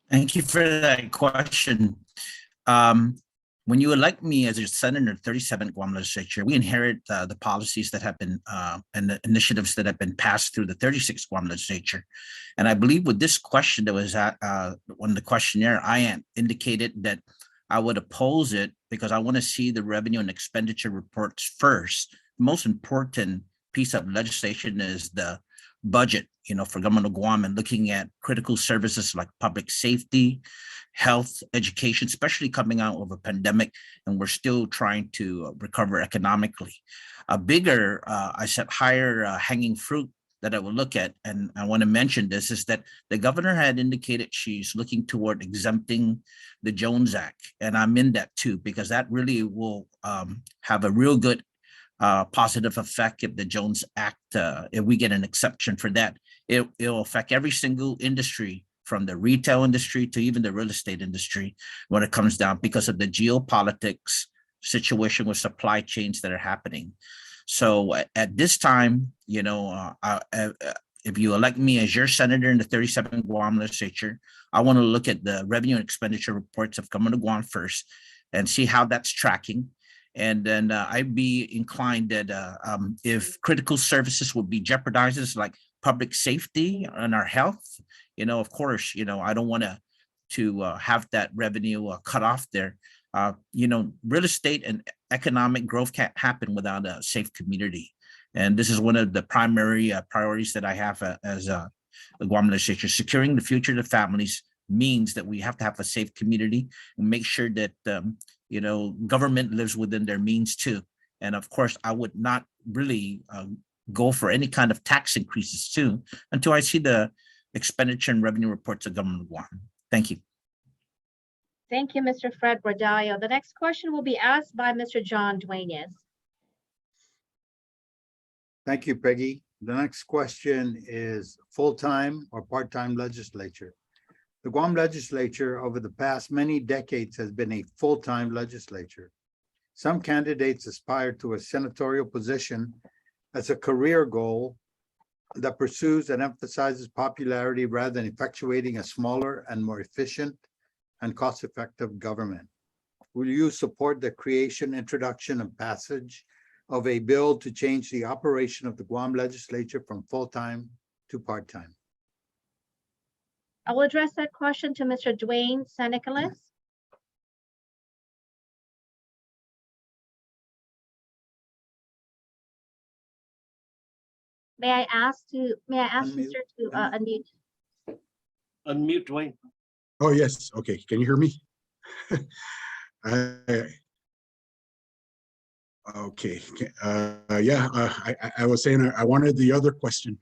Thank you for that question. When you elect me as a senator in the 37th Guam legislature, we inherit the policies that have been and the initiatives that have been passed through the 36th Guam legislature. And I believe with this question that was at on the questionnaire, I indicated that I would oppose it because I want to see the revenue and expenditure reports first. The most important piece of legislation is the budget, for government of Guam, and looking at critical services like public safety, health, education, especially coming out of a pandemic, and we're still trying to recover economically. A bigger, I said higher hanging fruit that I will look at, and I want to mention this, is that the governor had indicated she's looking toward exempting the Jones Act, and I'm in that too, because that really will have a real good positive effect if the Jones Act, if we get an exception for that. It'll affect every single industry, from the retail industry to even the real estate industry, when it comes down, because of the geopolitics situation with supply chains that are happening. So at this time, if you elect me as your senator in the 37th Guam legislature, I want to look at the revenue and expenditure reports of government of Guam first and see how that's tracking. And then I'd be inclined that if critical services would be jeopardized, like public safety and our health, of course, I don't want to have that revenue cut off there. Real estate and economic growth can't happen without a safe community. And this is one of the primary priorities that I have as a Guam legislature. Securing the future of the families means that we have to have a safe community and make sure that, government lives within their means too. And of course, I would not really go for any kind of tax increases too, until I see the expenditure and revenue reports of government of Guam. Thank you. Thank you, Mr. Fred Bordallo. The next question will be asked by Mr. John Duenas. Thank you, Peggy. The next question is full-time or part-time legislature? The Guam legislature over the past many decades has been a full-time legislature. Some candidates aspire to a senatorial position as a career goal that pursues and emphasizes popularity rather than effectuating a smaller and more efficient and cost-effective government. Will you support the creation, introduction, and passage of a bill to change the operation of the Guam legislature from full-time to part-time? I will address that question to Mr. Dwayne San Nicolas. May I ask Unmute. Mr. to unmute? Unmute, Dwayne. Oh, yes. Okay. Can you hear me? Okay. Yeah, I was saying I wanted the other question,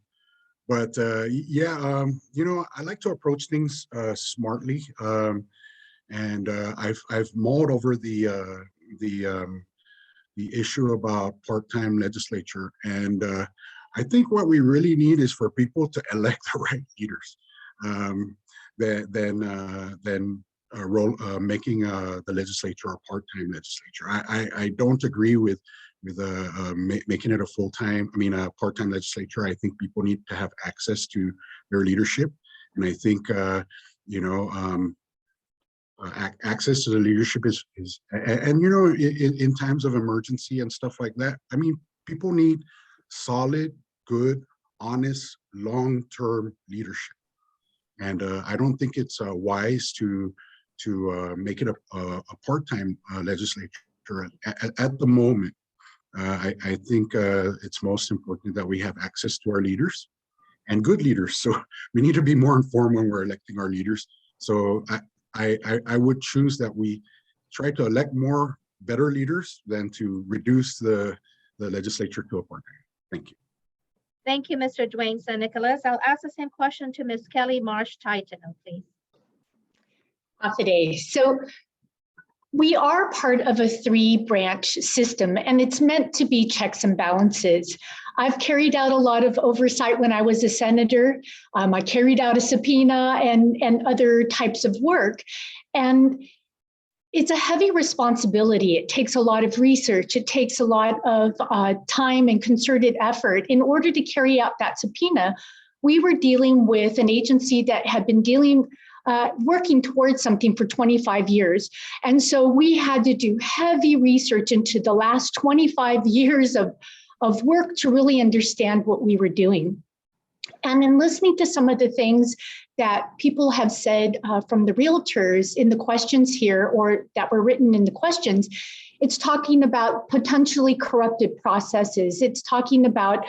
but yeah, you know, I like to approach things smartly, and I've mulled over the issue about part-time legislature, and I think what we really need is for people to elect the right leaders, than making the legislature a part-time legislature. I don't agree with making it a full-time, a part-time legislature. I think people need to have access to their leadership, and I think you know, access to the leadership is and you know, in times of emergency and stuff like that. I mean, people need solid, good, honest, long-term leadership, and I don't think it's wise to make it a part-time legislature at the moment. I think it's most important that we have access to our leaders and good leaders. So we need to be more informed when we're electing our leaders. So I would choose that we try to elect more better leaders than to reduce the legislature to a part-time. Thank you. Thank you, Mr. Dwayne San Nicolas. I'll ask the same question to Ms. Kelly Marsh Titan, please. Today. So we are part of a 3-branch system, and it's meant to be checks and balances. I've carried out a lot of oversight when I was a senator. I carried out a subpoena and other types of work. And it's a heavy responsibility. It takes a lot of research. It takes a lot of time and concerted effort. In order to carry out that subpoena, we were dealing with an agency that had been working towards something for 25 years. And so we had to do heavy research into the last 25 years of work to really understand what we were doing. And in listening to some of the things that people have said from the realtors in the questions here, or that were written in the questions, it's talking about potentially corrupted processes. It's talking about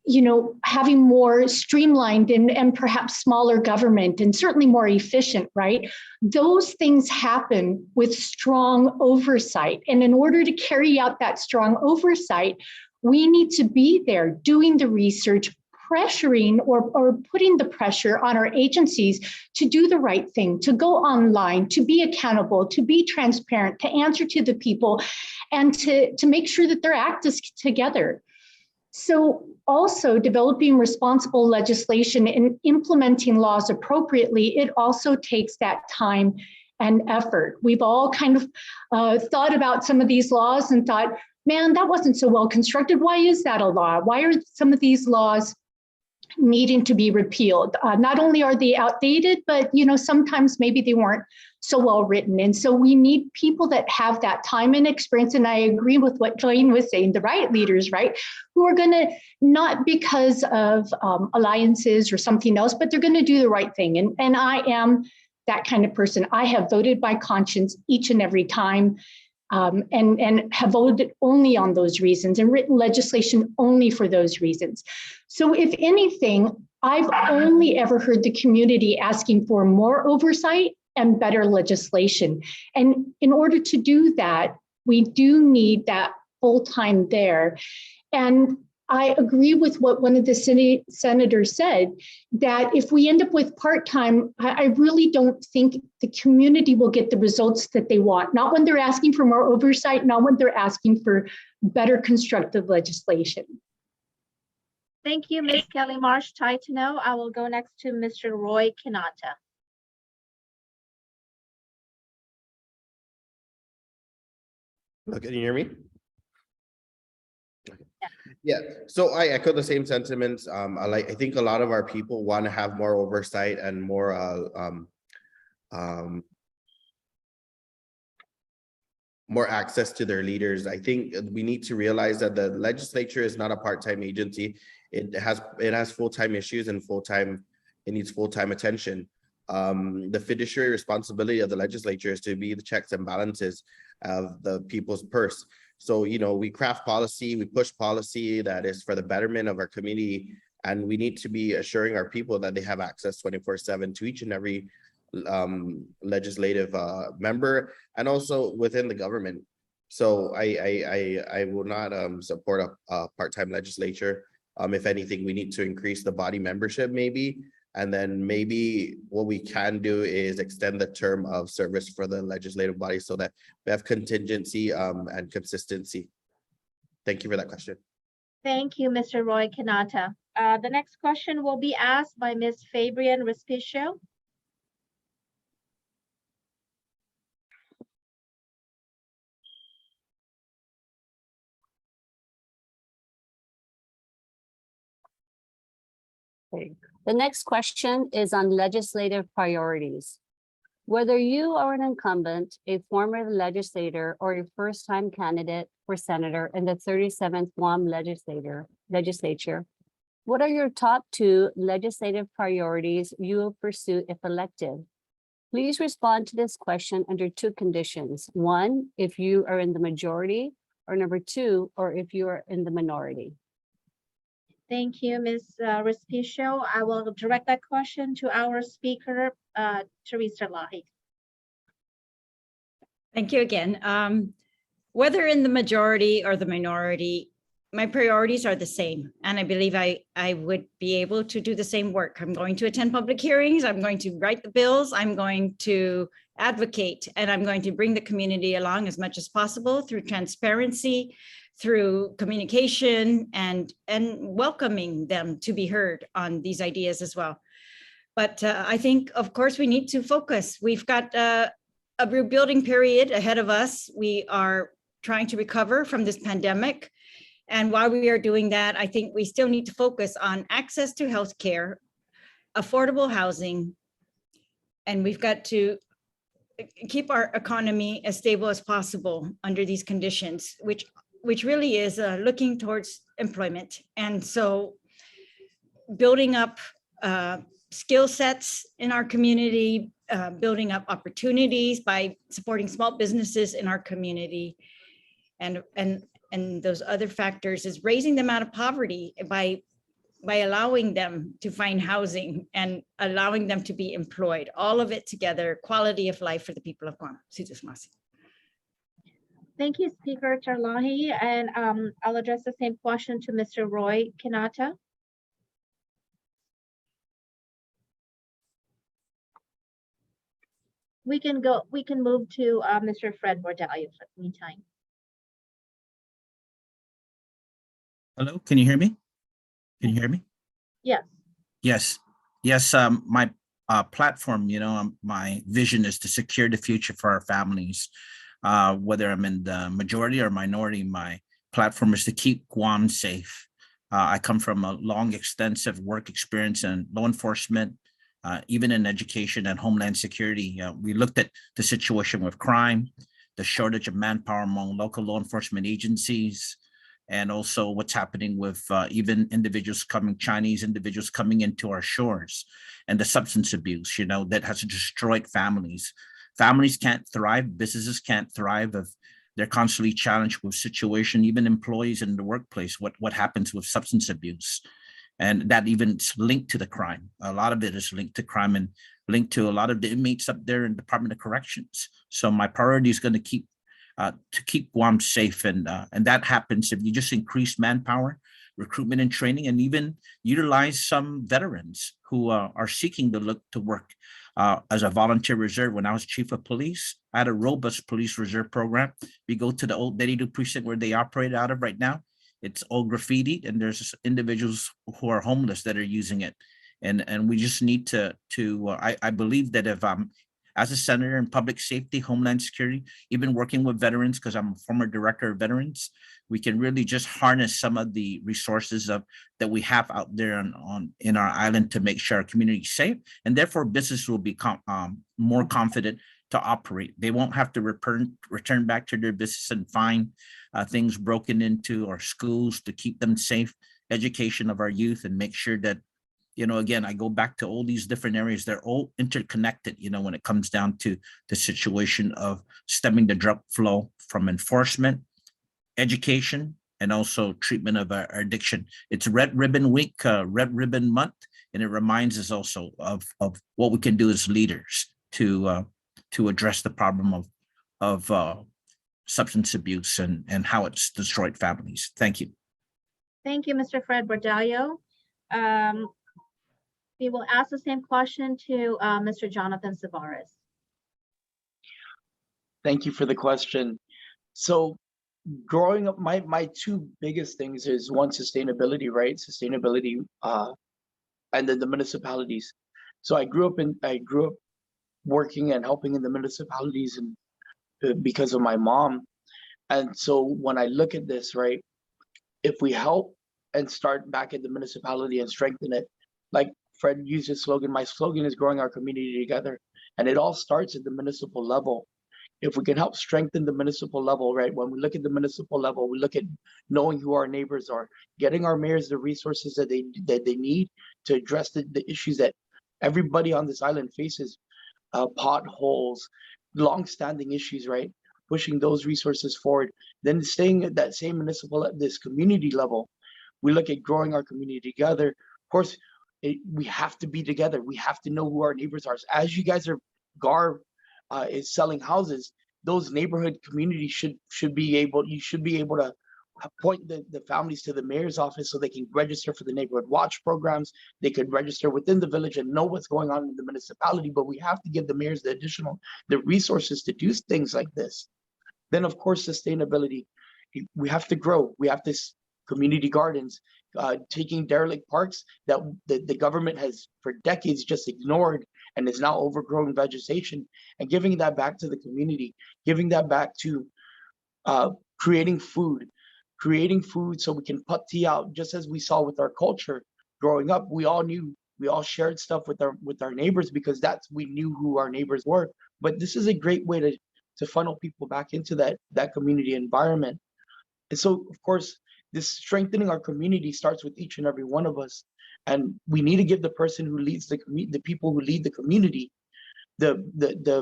you know, having more streamlined and perhaps smaller government, and certainly more efficient, right? Those things happen with strong oversight. And in order to carry out that strong oversight, we need to be there doing the research, pressuring or putting the pressure on our agencies to do the right thing, to go online, to be accountable, to be transparent, to answer to the people, and to make sure that their act is together. So also developing responsible legislation and implementing laws appropriately, it also takes that time and effort. We've all kind of thought about some of these laws and thought, man, that wasn't so well constructed. Why is that a law? Why are some of these laws needing to be repealed? Not only are they outdated, but you know, sometimes maybe they weren't so well written. And so we need people that have that time and experience. And I agree with what Dwayne was saying, the right leaders, right? Who are going to, not because of alliances or something else, but they're going to do the right thing. And I am that kind of person. I have voted by conscience each and every time, and have voted only on those reasons and written legislation only for those reasons. So if anything, I've only ever heard the community asking for more oversight and better legislation. And in order to do that, we do need that full time there. And I agree with what one of the senators said, that if we end up with part-time, I really don't think the community will get the results that they want. Not when they're asking for more oversight, not when they're asking for better constructive legislation. Thank you, Ms. Kelly Marsh Titano. I will go next to Mr. Roy Kanata. Look, can you hear me? Yeah, so I echo the same sentiments. I think a lot of our people want to have more oversight and more more access to their leaders. I think we need to realize that the legislature is not a part-time agency. It has full-time issues and it needs full-time attention. The fiduciary responsibility of the legislature is to be the checks and balances of the people's purse. So, you know, we craft policy, we push policy that is for the betterment of our community, and we need to be assuring our people that they have access 24/7 to each and every legislative member, and also within the government. So I will not support a part-time legislature. If anything, we need to increase the body membership maybe. And then maybe what we can do is extend the term of service for the legislative body so that we have contingency and consistency. Thank you for that question. Thank you, Mr. Roy Kanata. The next question will be asked by Ms. Fabian Respicio. The next question is on legislative priorities. Whether you are an incumbent, a former legislator, or a first-time candidate for senator in the 37th Guam legislature, what are your top 2 legislative priorities you will pursue if elected? Please respond to this question under 2 conditions. 1, if you are in the majority, or number 2, or if you are in the minority. Thank you, Ms. Respicio. I will direct that question to our speaker, Teresa Lahi. Thank you again. Whether in the majority or the minority, my priorities are the same. And I believe I would be able to do the same work. I'm going to attend public hearings. I'm going to write the bills. I'm going to advocate, and I'm going to bring the community along as much as possible through transparency, through communication, and welcoming them to be heard on these ideas as well. But I think, of course, we need to focus. We've got a rebuilding period ahead of us. We are trying to recover from this pandemic. And while we are doing that, I think we still need to focus on access to healthcare, affordable housing, and we've got to keep our economy as stable as possible under these conditions, which really is looking towards employment. And so building up skill sets in our community, building up opportunities by supporting small businesses in our community, and those other factors is raising them out of poverty by allowing them to find housing and allowing them to be employed. All of it together, quality of life for the people of Guam. Thank you, Speaker Terlahi, and I'll address the same question to Mr. Roy Kanata. We can move to Mr. Fred Bordallo for the meantime. Hello, can you hear me? Can you hear me? Yes. Yes. My platform, my vision is to secure the future for our families. Whether I'm in the majority or minority, my platform is to keep Guam safe. I come from a long, extensive work experience in law enforcement, even in education and homeland security. We looked at the situation with crime, the shortage of manpower among local law enforcement agencies, and also what's happening with even Chinese individuals coming into our shores, and the substance abuse, that has destroyed families. Families can't thrive, businesses can't thrive if they're constantly challenged with situation, even employees in the workplace, what happens with substance abuse. And that even is linked to the crime. A lot of it is linked to crime and linked to a lot of the inmates up there in Department of Corrections. So my priority is going to keep Guam safe, and that happens if you just increase manpower. recruitment and training, and even utilize some veterans who are seeking to look to work as a volunteer reserve. When I was chief of police, I had a robust police reserve program. We go to the old Betty Lou precinct where they operate out of right now. It's all graffitied, and there's individuals who are homeless that are using it. And we just need to I believe that if I'm as a senator in public safety, Homeland Security, even working with veterans, because I'm a former director of veterans, we can really just harness some of the resources that we have out there in our island to make sure our community is safe, and therefore business will be more confident to operate. They won't have to return back to their business and find things broken into, or schools to keep them safe, education of our youth, and make sure that, again, I go back to all these different areas. They're all interconnected, when it comes down to the situation of stemming the drug flow from enforcement, education, and also treatment of our addiction. It's Red Ribbon Week, Red Ribbon Month, and it reminds us also of what we can do as leaders to address the problem of substance abuse and how it's destroyed families. Thank you. Thank you, Mr. Fred Bordallo. We will ask the same question to Mr. Jonathan Savares. Thank you for the question. So growing up, my two biggest things is one, sustainability, right? Sustainability, and then the municipalities. So I grew up working and helping in the municipalities, and because of my mom. And so when I look at this, right, if we help and start back at the municipality and strengthen it, like Fred used his slogan, my slogan is growing our community together. And it all starts at the municipal level. If we can help strengthen the municipal level, right? When we look at the municipal level, we look at knowing who our neighbors are, getting our mayors the resources that they need to address the issues that everybody on this island faces, potholes, long-standing issues, right? Pushing those resources forward, then staying at that same municipal, this community level. We look at growing our community together. Of course, we have to be together. We have to know who our neighbors are. As you guys are, GAR is selling houses, those neighborhood communities should be able to point the families to the mayor's office so they can register for the neighborhood watch programs. They could register within the village and know what's going on in the municipality, but we have to give the mayors the resources to do things like this. Then of course, sustainability. We have to grow. We have this community gardens, taking derelict parks that the government has for decades just ignored and is now overgrown vegetation, and giving that back to the community, giving that back to creating food so we can put tea out, just as we saw with our culture growing up. We all shared stuff with our neighbors because we knew who our neighbors were. But this is a great way to funnel people back into that community environment. And so of course, this strengthening our community starts with each and every one of us. And we need to give the person who leads the people who lead the community, the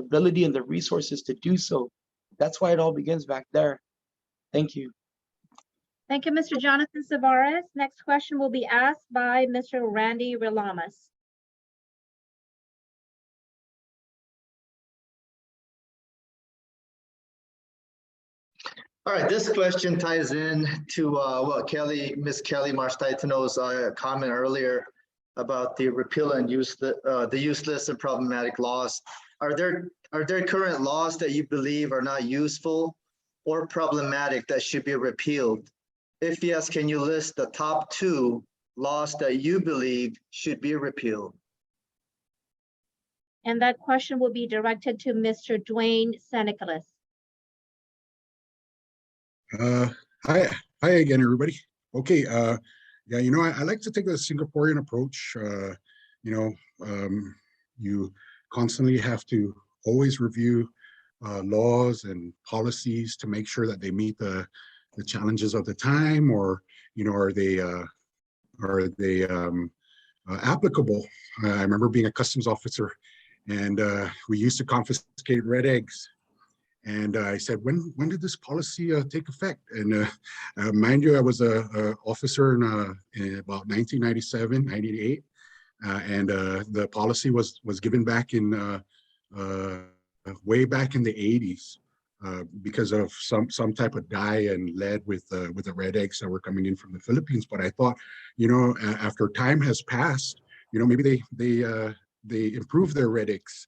ability and the resources to do so. That's why it all begins back there. Thank you. Thank you, Mr. Jonathan Savares. Next question will be asked by Mr. Randy Relamas. All right, this question ties in to what Miss Kelly Marstaitano's comment earlier about the repeal and the useless and problematic laws. Are there current laws that you believe are not useful or problematic that should be repealed? If yes, can you list the top 2 laws that you believe should be repealed? And that question will be directed to Mr. Dwayne Senecalis. Hi again, everybody. Okay, yeah, I like to take the Singaporean approach. You constantly have to always review laws and policies to make sure that they meet the challenges of the time, or are they applicable? I remember being a customs officer, and we used to confiscate red eggs. And I said, when did this policy take effect? And mind you, I was a officer in about 1997, 98. And the policy was given back in way back in the 80s. because of some type of dye and lead with the red eggs that were coming in from the Philippines. But I thought, you know, after time has passed, you know, maybe they improve their red eggs.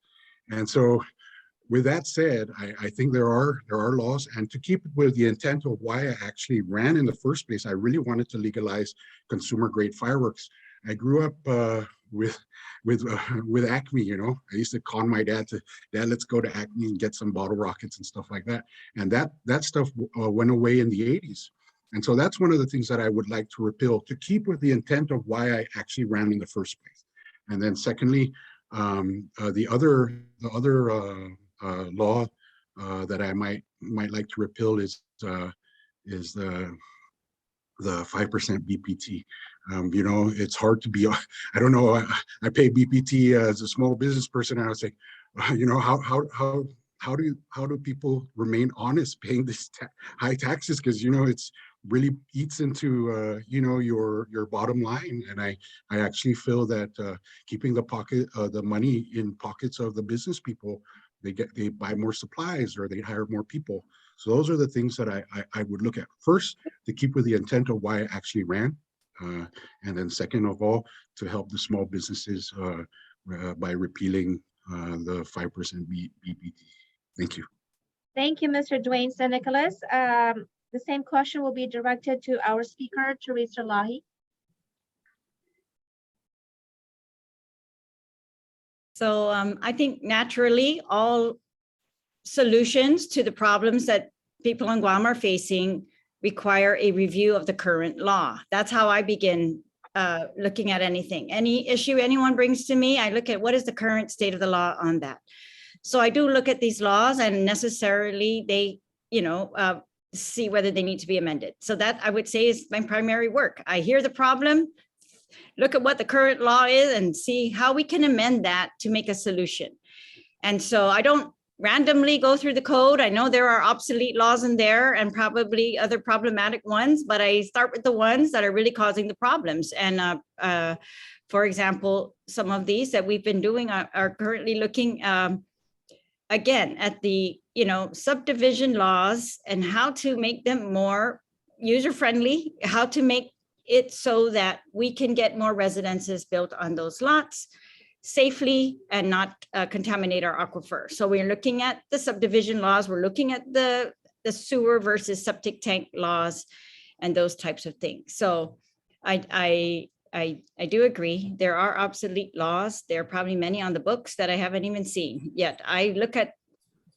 And so with that said, I think there are laws, and to keep with the intent of why I actually ran in the first place, I really wanted to legalize consumer grade fireworks. I grew up with Acme, you know. I used to con my dad, let's go to Acme and get some bottle rockets and stuff like that. And that stuff went away in the 80s. And so that's one of the things that I would like to repeal, to keep with the intent of why I actually ran in the first place. And then secondly, the other law that I might like to repeal is the 5% BPT. You know, it's hard to be, I don't know, I pay BPT as a small business person, and I was like, you know, how do people remain honest paying this high taxes? Because, you know, it's really eats into, you know, your bottom line. And I actually feel that keeping the money in pockets of the business people, they buy more supplies or they hire more people. So those are the things that I would look at first, to keep with the intent of why I actually ran. And then second of all, to help the small businesses by repealing the 5% BPT. Thank you. Thank you, Mr. Dwayne San Nicolas. The same question will be directed to our speaker, Teresa Lahi. So I think naturally all solutions to the problems that people in Guam are facing require a review of the current law. That's how I begin looking at anything. Any issue anyone brings to me, I look at what is the current state of the law on that. So I do look at these laws, and necessarily they, you know, see whether they need to be amended. So that I would say is my primary work. I hear the problem, look at what the current law is, and see how we can amend that to make a solution. And so I don't randomly go through the code. I know there are obsolete laws in there and probably other problematic ones, but I start with the ones that are really causing the problems. And for example, some of these that we've been doing are currently looking again at the, you know, subdivision laws and how to make them more user-friendly, how to make it so that we can get more residences built on those lots safely and not contaminate our aquifer. So we're looking at the subdivision laws, we're looking at the sewer versus septic tank laws and those types of things. So I do agree, there are obsolete laws. There are probably many on the books that I haven't even seen yet. I look at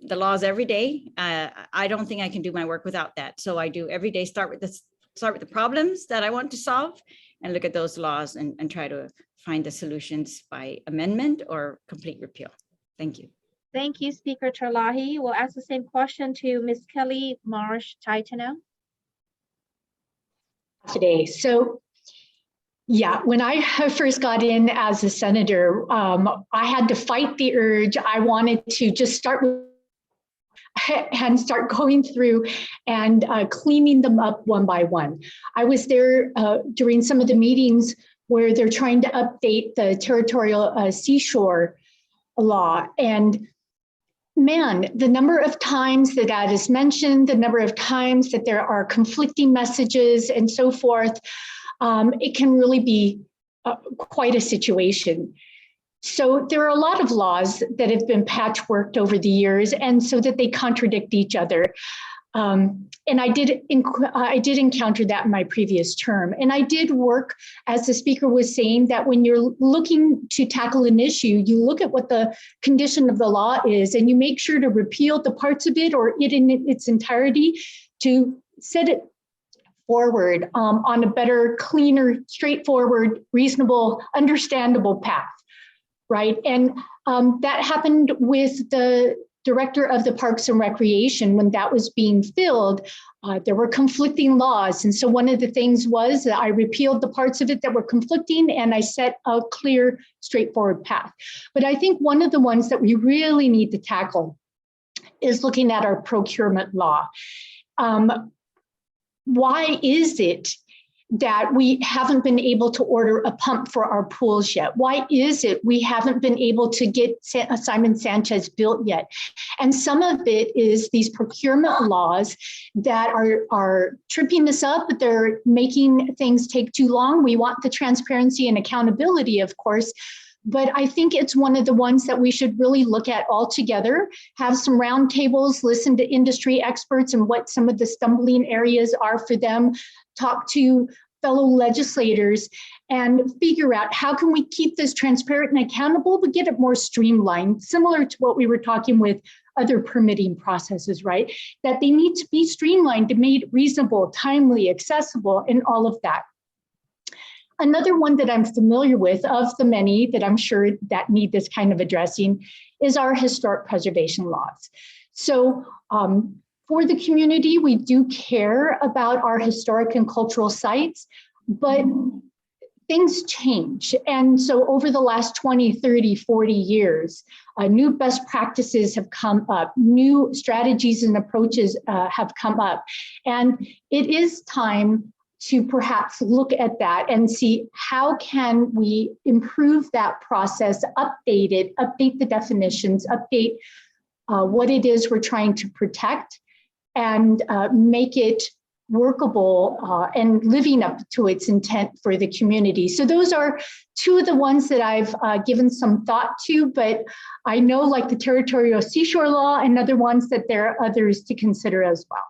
the laws every day. I don't think I can do my work without that. So I do every day start with the problems that I want to solve and look at those laws and try to find the solutions by amendment or complete repeal. Thank you. Thank you, Speaker Terlahi. We'll ask the same question to Ms. Kelly Marsh Taitano. Today. So yeah, when I first got in as a senator, I had to fight the urge. I wanted to just start with and start going through and cleaning them up one by one. I was there during some of the meetings where they're trying to update the territorial seashore law. And man, the number of times that is mentioned, the number of times that there are conflicting messages and so forth, it can really be quite a situation. So there are a lot of laws that have been patchworked over the years, and so that they contradict each other. And I did encounter that in my previous term. And I did work, as the speaker was saying, that when you're looking to tackle an issue, you look at what the condition of the law is, and you make sure to repeal the parts of it or it in its entirety to set it forward on a better, cleaner, straightforward, reasonable, understandable path, right? And that happened with the director of the Parks and Recreation. When that was being filled, there were conflicting laws. And so one of the things was that I repealed the parts of it that were conflicting, and I set a clear, straightforward path. But I think one of the ones that we really need to tackle is looking at our procurement law. Why is it that we haven't been able to order a pump for our pools yet? Why is it we haven't been able to get Simon Sanchez built yet? And some of it is these procurement laws that are tripping us up. They're making things take too long. We want the transparency and accountability, of course, but I think it's one of the ones that we should really look at all together, have some roundtables, listen to industry experts and what some of the stumbling areas are for them, talk to fellow legislators and figure out how can we keep this transparent and accountable, but get it more streamlined, similar to what we were talking with other permitting processes, right? That they need to be streamlined and made reasonable, timely, accessible, and all of that. Another one that I'm familiar with, of the many that I'm sure that need this kind of addressing, is our historic preservation laws. So for the community, we do care about our historic and cultural sites, but things change. And so over the last 20, 30, 40 years, new best practices have come up, new strategies and approaches have come up. And it is time to perhaps look at that and see how can we improve that process, update it, update the definitions, update what it is we're trying to protect, and make it workable and living up to its intent for the community. So those are two of the ones that I've given some thought to, but I know, like the territorial seashore law and other ones, that there are others to consider as well.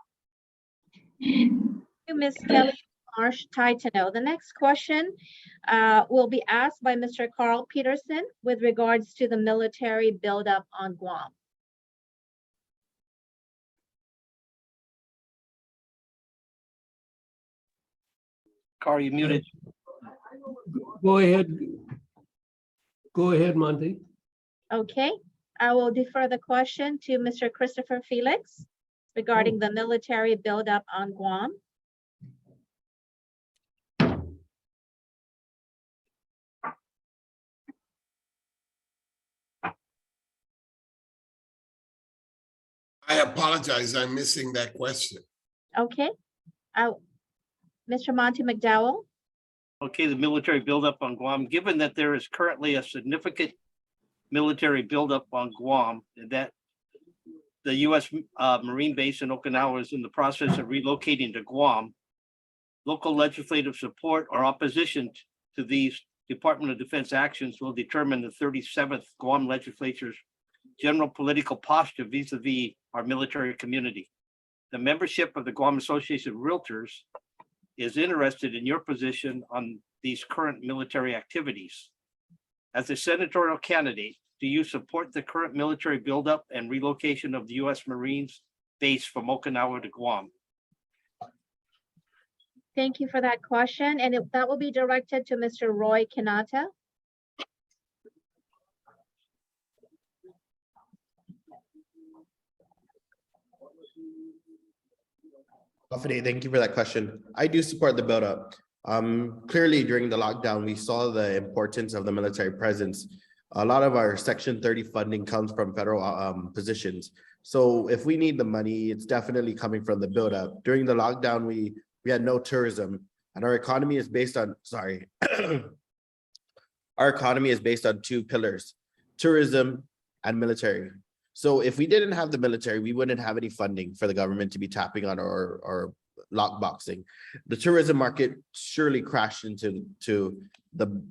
Thank you, Ms. Kelly Marsh Titano. The next question will be asked by Mr. Carl Peterson with regards to the military buildup on Guam. Carl, you muted. Go ahead. Go ahead, Monty. Okay, I will defer the question to Mr. Christopher Felix regarding the military buildup on Guam. I apologize, I'm missing that question. Okay, Mr. Monty McDowell. Okay, the military buildup on Guam, given that there is currently a significant military buildup on Guam, and that the U.S. Marine base in Okinawa is in the process of relocating to Guam, local legislative support or opposition to these Department of Defense actions will determine the 37th Guam legislature's general political posture vis-a-vis our military community. The membership of the Guam Association of Realtors is interested in your position on these current military activities. As a senatorial candidate, do you support the current military buildup and relocation of the U.S. Marines base from Okinawa to Guam? Thank you for that question, and that will be directed to Mr. Roy Kanata. Thank you for that question. I do support the buildup. Clearly, during the lockdown, we saw the importance of the military presence. A lot of our Section 30 funding comes from federal positions. So if we need the money, it's definitely coming from the buildup. During the lockdown, we had no tourism, and our economy is based on, our economy is based on two pillars: tourism and military. So if we didn't have the military, we wouldn't have any funding for the government to be tapping on or lockboxing. The tourism market surely crashed into the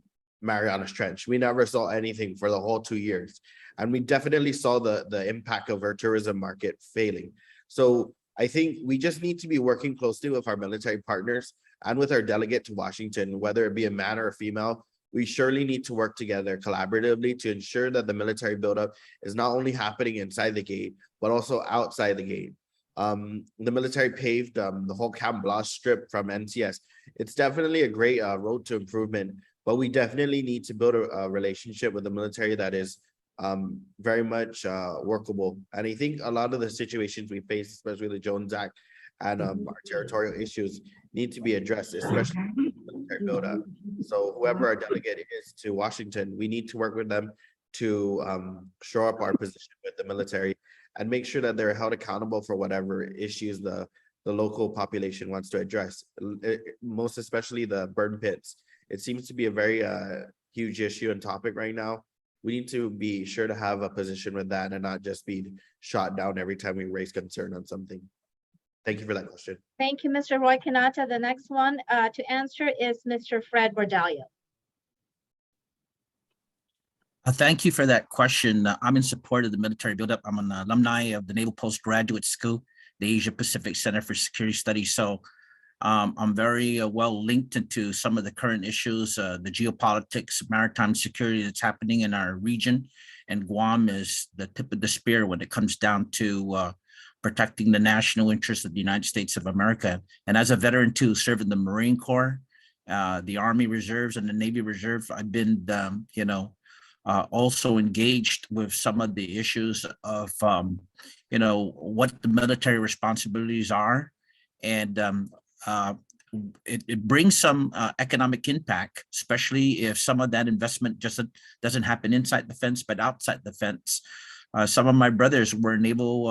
Marianas Trench. We never saw anything for the whole 2 years. And we definitely saw the impact of our tourism market failing. So I think we just need to be working closely with our military partners and with our delegate to Washington, whether it be a man or a female. We surely need to work together collaboratively to ensure that the military buildup is not only happening inside the gate, but also outside the gate. The military paved the whole Camp Blas strip from NCS. It's definitely a great road to improvement, but we definitely need to build a relationship with the military that is very much workable. And I think a lot of the situations we face, especially the Jones Act and our territorial issues, need to be addressed, especially military buildup. So whoever our delegate is to Washington, we need to work with them to shore up our position with the military and make sure that they're held accountable for whatever issues the the local population wants to address, most especially the burn pits. It seems to be a very huge issue and topic right now. We need to be sure to have a position with that and not just be shot down every time we raise concern on something. Thank you for that question. Thank you, Mr. Roy Kanata. The next one to answer is Mr. Fred Bordallo. Thank you for that question. I'm in support of the military buildup. I'm an alumni of the Naval Postgraduate School, the Asia Pacific Center for Security Studies. So I'm very well linked into some of the current issues, the geopolitics, maritime security that's happening in our region. And Guam is the tip of the spear when it comes down to protecting the national interests of the United States of America. And as a veteran to serve in the Marine Corps, the Army Reserves and the Navy Reserve, I've been, also engaged with some of the issues of, what the military responsibilities are. And it brings some economic impact, especially if some of that investment just doesn't happen inside the fence, but outside the fence. Some of my brothers were naval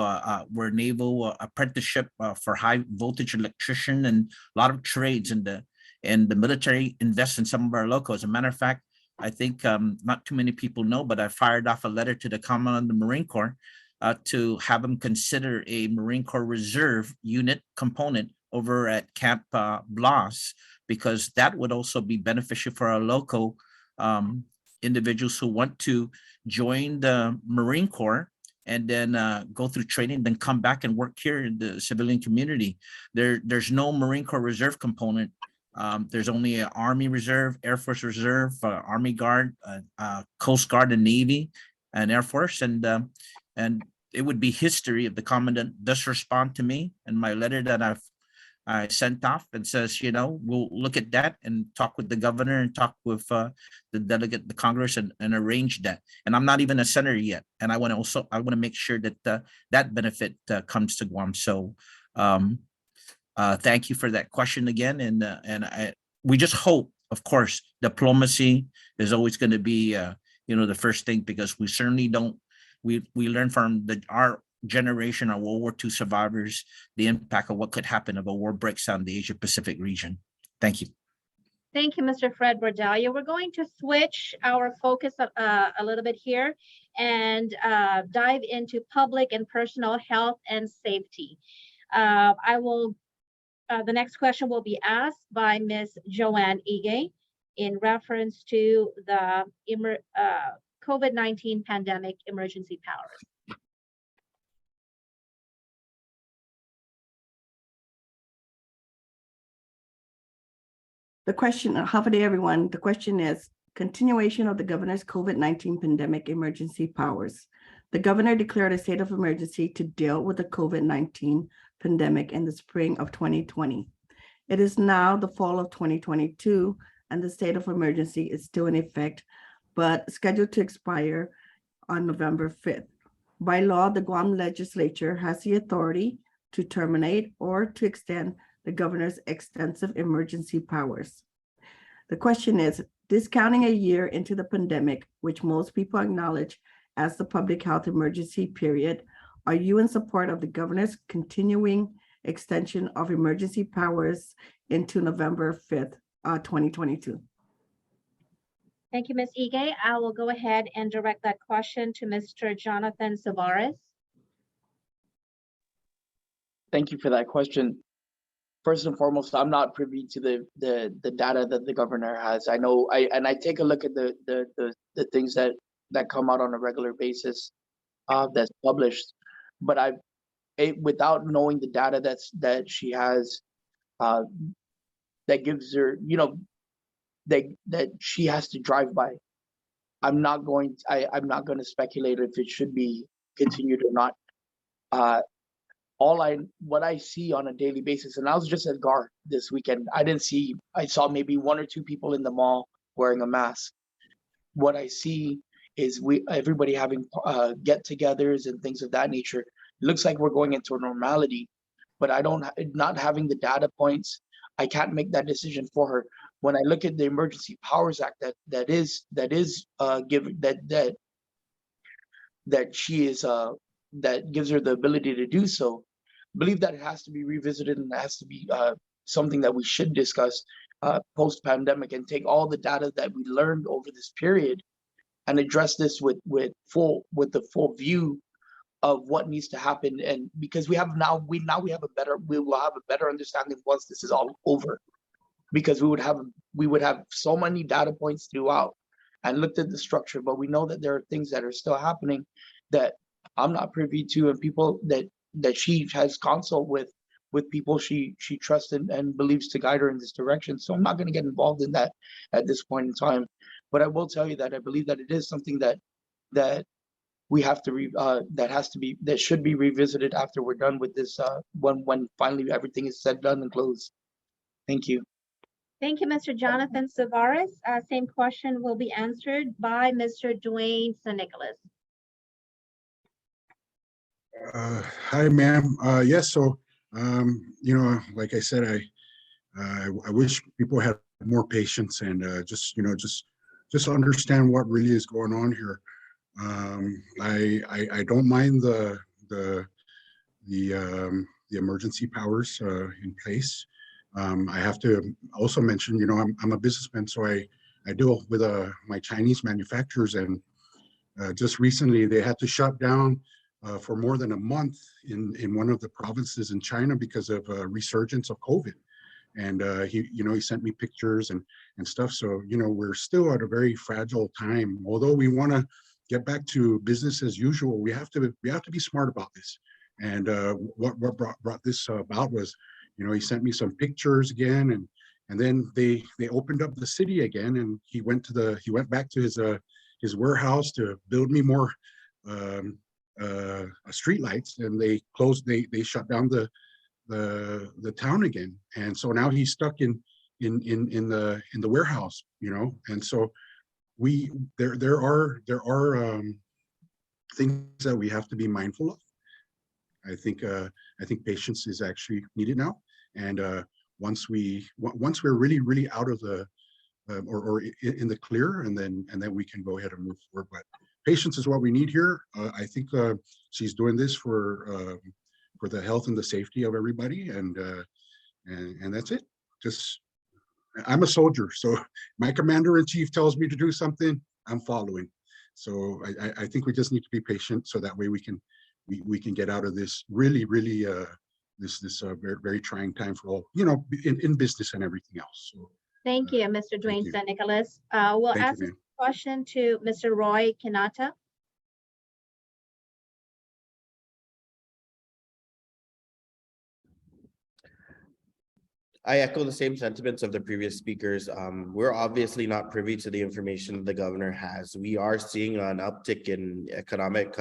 apprenticeship for high voltage electrician and a lot of trades, and the military invests in some of our locals. As a matter of fact, I think not too many people know, but I fired off a letter to the Commandant of the Marine Corps to have them consider a Marine Corps Reserve unit component over at Camp Blas, because that would also be beneficial for our local individuals who want to join the Marine Corps and then go through training, then come back and work here in the civilian community. There's no Marine Corps Reserve component. There's only an Army Reserve, Air Force Reserve, Army Guard, Coast Guard and Navy and Air Force. And it would be history if the Commandant does respond to me and my letter that I sent off and says, we'll look at that and talk with the governor and talk with the delegate, the Congress, and arrange that. And I'm not even a senator yet. And I want to make sure that that benefit comes to Guam. So thank you for that question again. And we just hope, of course, diplomacy is always going to be, the first thing, because we certainly don't, we learn from our generation, our World War II survivors, the impact of what could happen if a war breaks out in the Asia Pacific region. Thank you. Thank you, Mr. Fred Bordallo. We're going to switch our focus a little bit here and dive into public and personal health and safety. The next question will be asked by Ms. Joanne Ige in reference to the COVID-19 pandemic emergency powers. The question, half a day, everyone. The question is continuation of the governor's COVID-19 pandemic emergency powers. The governor declared a state of emergency to deal with the COVID-19 pandemic in the spring of 2020. It is now the fall of 2022, and the state of emergency is still in effect, but scheduled to expire on November 5th. By law, the Guam legislature has the authority to terminate or to extend the governor's extensive emergency powers. The question is, discounting a year into the pandemic, which most people acknowledge as the public health emergency period, are you in support of the governor's continuing extension of emergency powers into November 5th, 2022? Thank you, Ms. Ige. I will go ahead and direct that question to Mr. Jonathan Savares. Thank you for that question. First and foremost, I'm not privy to the data that the governor has. I know I take a look at the things that come out on a regular basis that's published, but without knowing the data that she has, that gives her, that she has to drive by. I'm not going to speculate if it should be continued or not. What I see on a daily basis, and I was just at GAR this weekend, I saw maybe one or two people in the mall wearing a mask. What I see is everybody having get-togethers and things of that nature. It looks like we're going into a normality, but not having the data points, I can't make that decision for her. When I look at the Emergency Powers Act that gives her the ability to do so, believe that it has to be revisited and it has to be something that we should discuss post-pandemic and take all the data that we learned over this period and address this with the full view of what needs to happen. And because we will have a better understanding once this is all over, because we would have so many data points throughout and looked at the structure, but we know that there are things that are still happening that I'm not privy to, and people that she has consult with people she trusts and believes to guide her in this direction. So I'm not going to get involved in that at this point in time. But I will tell you that I believe that it is something that we have to that should be revisited after we're done with this when finally everything is said, done, and closed. Thank you. Thank you, Mr. Jonathan Savares. Same question will be answered by Mr. Dwayne San Nicolas. Hi, ma'am. Yes, so, you know, like I said, I wish people had more patience and just understand what really is going on here. I don't mind the emergency powers in place. I have to also mention, you know, I'm a businessman, so I deal with my Chinese manufacturers, and just recently they had to shut down for more than a month in one of the provinces in China because of a resurgence of COVID. And he sent me pictures and stuff. So, you know, we're still at a very fragile time. Although we want to get back to business as usual, we have to be smart about this. And what brought this about was, you know, he sent me some pictures again, and then they opened up the city again, and he went back to his warehouse to build me more street lights, and they shut down the town again. And so now he's stuck in the warehouse, you know. And so there are things that we have to be mindful of. I think patience is actually needed now. And once we're really out of the or in the clear, and then we can go ahead and move forward. But patience is what we need here. I think she's doing this for the health and the safety of everybody, and that's it. Just, I'm a soldier, so my commander-in-chief tells me to do something, I'm following. So I think we just need to be patient, so that way we can get out of this really this very, very trying time for all, you know, in business and everything else. So thank you, Mr. Dwayne San Nicolas. We'll ask a question to Mr. Roy Kanata. I echo the same sentiments of the previous speakers. We're obviously not privy to the information the governor has. We are seeing an uptick in economic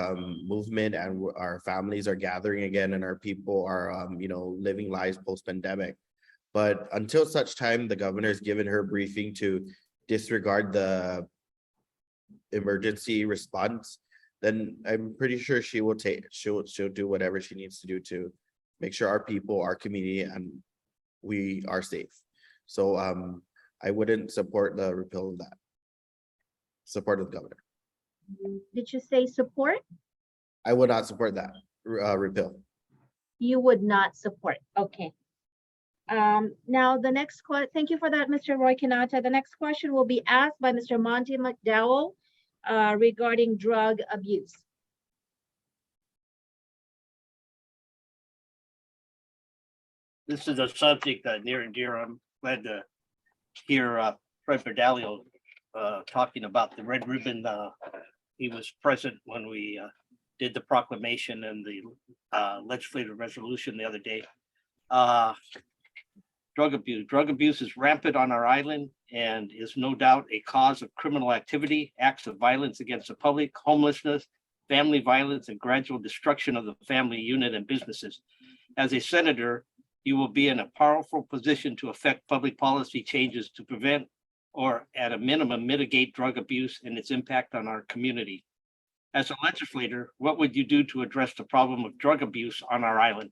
movement, and our families are gathering again, and our people are, living lives post-pandemic. But until such time the governor's given her briefing to disregard the emergency response, then I'm pretty sure she'll do whatever she needs to do to make sure our people, our community, and we are safe. So I wouldn't support the repeal of that. Support of the governor. Did you say support? I would not support that repeal. You would not support. Okay. Now the next question, thank you for that, Mr. Roy Kanata. The next question will be asked by Mr. Monty McDowell regarding drug abuse. This is a subject near and dear. I'm glad to hear Fred Berdalio talking about the red ribbon. He was present when we did the proclamation and the legislative resolution the other day. Drug abuse is rampant on our island and is no doubt a cause of criminal activity, acts of violence against the public, homelessness, family violence, and gradual destruction of the family unit and businesses. As a senator, you will be in a powerful position to affect public policy changes to prevent, or at a minimum, mitigate drug abuse and its impact on our community. As a legislator, what would you do to address the problem of drug abuse on our island?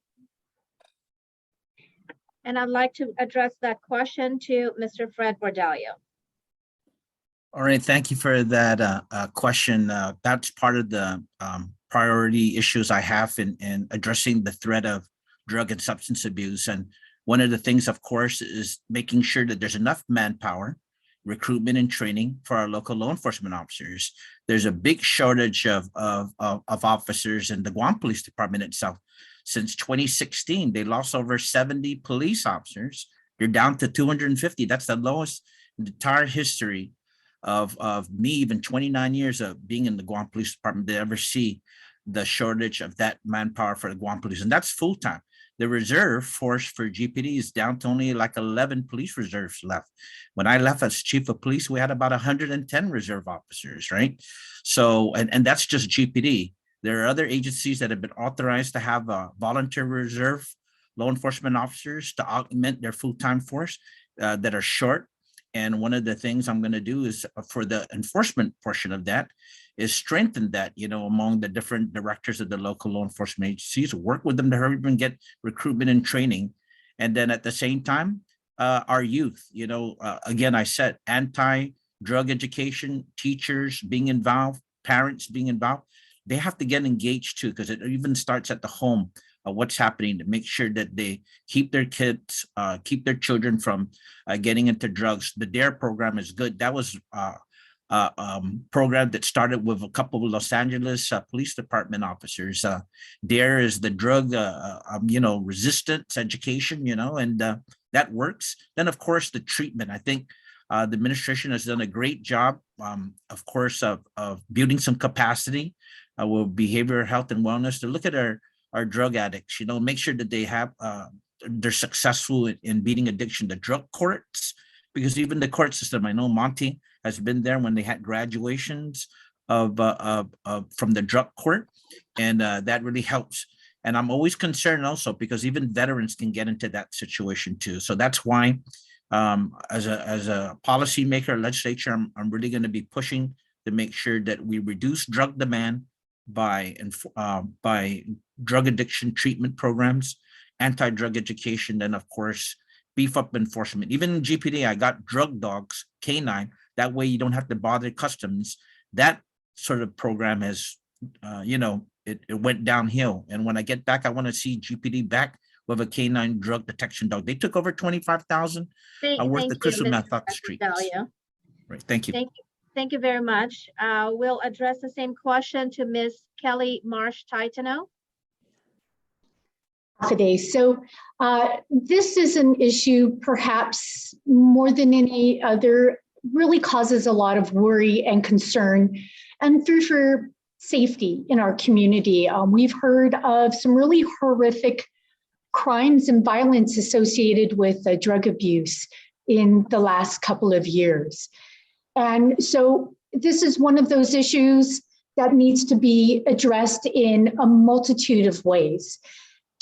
And I'd like to address that question to Mr. Fred Berdalio. All right, thank you for that question. That's part of the priority issues I have in addressing the threat of drug and substance abuse. And one of the things, of course, is making sure that there's enough manpower, recruitment and training for our local law enforcement officers. There's a big shortage of officers in the Guam Police Department itself. Since 2016, they lost over 70 police officers. They're down to 250. That's the lowest in the entire history of me, even 29 years of being in the Guam Police Department, to ever see the shortage of that manpower for the Guam Police. And that's full-time. The reserve force for GPD is down to only like 11 police reserves left. When I left as chief of police, we had about 110 reserve officers, right? So, and that's just GPD. There are other agencies that have been authorized to have volunteer reserve law enforcement officers to augment their full-time force that are short. And one of the things I'm going to do is for the enforcement portion of that is strengthen that, among the different directors of the local law enforcement agencies, work with them to hurry up and get recruitment and training. And then at the same time, our youth, again, I said, anti-drug education, teachers being involved, parents being involved, they have to get engaged too, because it even starts at the home. What's happening to make sure that they keep their kids, keep their children from getting into drugs. The DARE program is good. That was program that started with a couple of Los Angeles Police Department officers. DARE is the drug, resistance education, and that works. Then, of course, the treatment. I think the administration has done a great job, of course, of building some capacity with behavioral health and wellness to look at our drug addicts, make sure that they have, they're successful in beating addiction. The drug courts, because even the court system, I know Monty has been there when they had graduations from the drug court, and that really helps. And I'm always concerned also because even veterans can get into that situation too. So that's why, as a policymaker, legislature, I'm really going to be pushing to make sure that we reduce drug demand by drug addiction treatment programs, anti-drug education, then of course, beef up enforcement. Even in GPD, I got drug dogs, canine. That way you don't have to bother customs. That sort of program has, it went downhill. And when I get back, I want to see GPD back with a canine drug detection dog. They took over 25,000 worth of crystal meth off the streets. Right, thank you. Thank you very much. We'll address the same question to Ms. Kelly Marsh Titano. So this is an issue perhaps more than any other, really causes a lot of worry and concern and fear for safety in our community. We've heard of some really horrific crimes and violence associated with drug abuse in the last couple of years. And so this is one of those issues that needs to be addressed in a multitude of ways.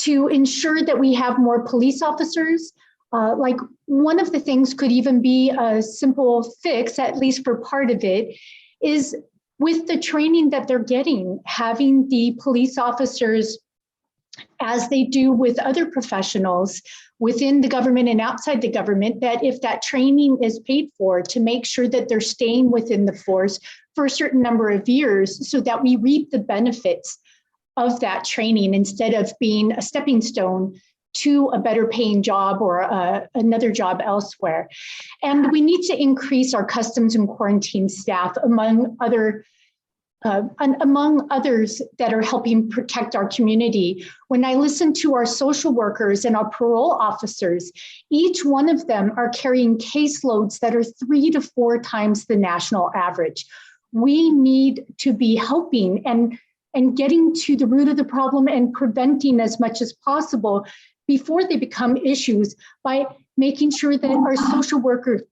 To ensure that we have more police officers, like one of the things could even be a simple fix, at least for part of it, is with the training that they're getting, having the police officers, as they do with other professionals within the government and outside the government, that if that training is paid for, to make sure that they're staying within the force for a certain number of years so that we reap the benefits of that training instead of being a stepping stone to a better paying job or another job elsewhere. And we need to increase our customs and quarantine staff among others that are helping protect our community. When I listen to our social workers and our parole officers, each one of them are carrying caseloads that are 3 to 4 times the national average. We need to be helping and getting to the root of the problem and preventing as much as possible before they become issues by making sure that our social workers,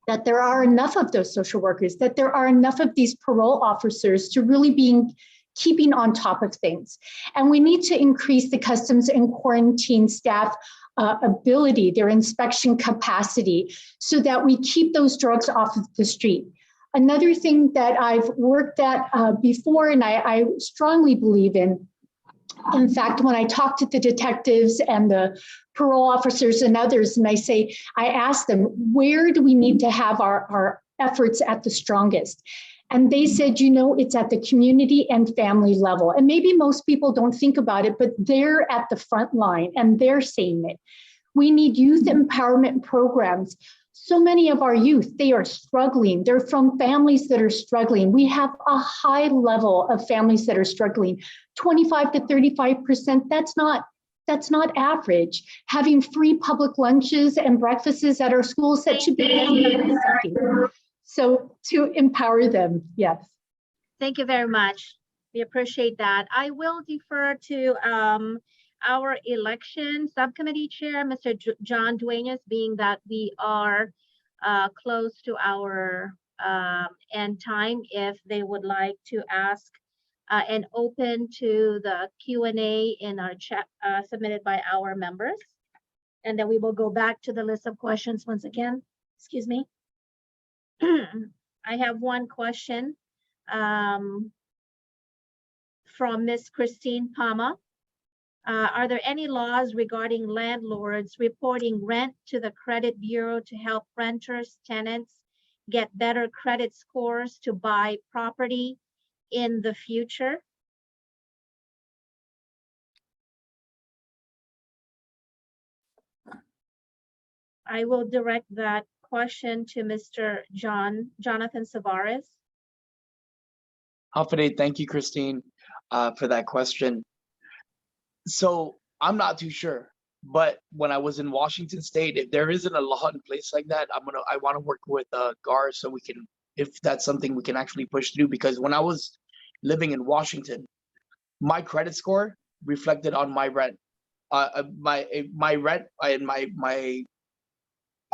that there are enough of those social workers, that there are enough of these parole officers to really be keeping on top of things. And we need to increase the customs and quarantine staff ability, their inspection capacity, so that we keep those drugs off of the street. Another thing that I've worked at before, and I strongly believe in fact, when I talk to the detectives and the parole officers and others, and I ask them, where do we need to have our efforts at the strongest? And they said, you know, it's at the community and family level. And maybe most people don't think about it, but they're at the front line and they're saying it. We need youth empowerment programs. So many of our youth, they are struggling. They're from families that are struggling. We have a high level of families that are struggling, 25 to 35%. That's not average. Having free public lunches and breakfasts at our schools, that should be so to empower them, yes. Thank you very much. We appreciate that. I will defer to our election subcommittee chair, Mr. John Duenas, being that we are close to our end time, if they would like to ask and open to the Q&A in our chat submitted by our members. And then we will go back to the list of questions once again. Excuse me. I have one question from Miss Christine Palma. Are there any laws regarding landlords reporting rent to the credit bureau to help renters, tenants get better credit scores to buy property in the future? I will direct that question to Mr. Jonathan Savares. Hafide, thank you, Christine, for that question. So I'm not too sure, but when I was in Washington State, if there isn't a law in place like that, I want to work with GAR so we can, if that's something we can actually push through. Because when I was living in Washington, my credit score reflected on my rent, my rent and my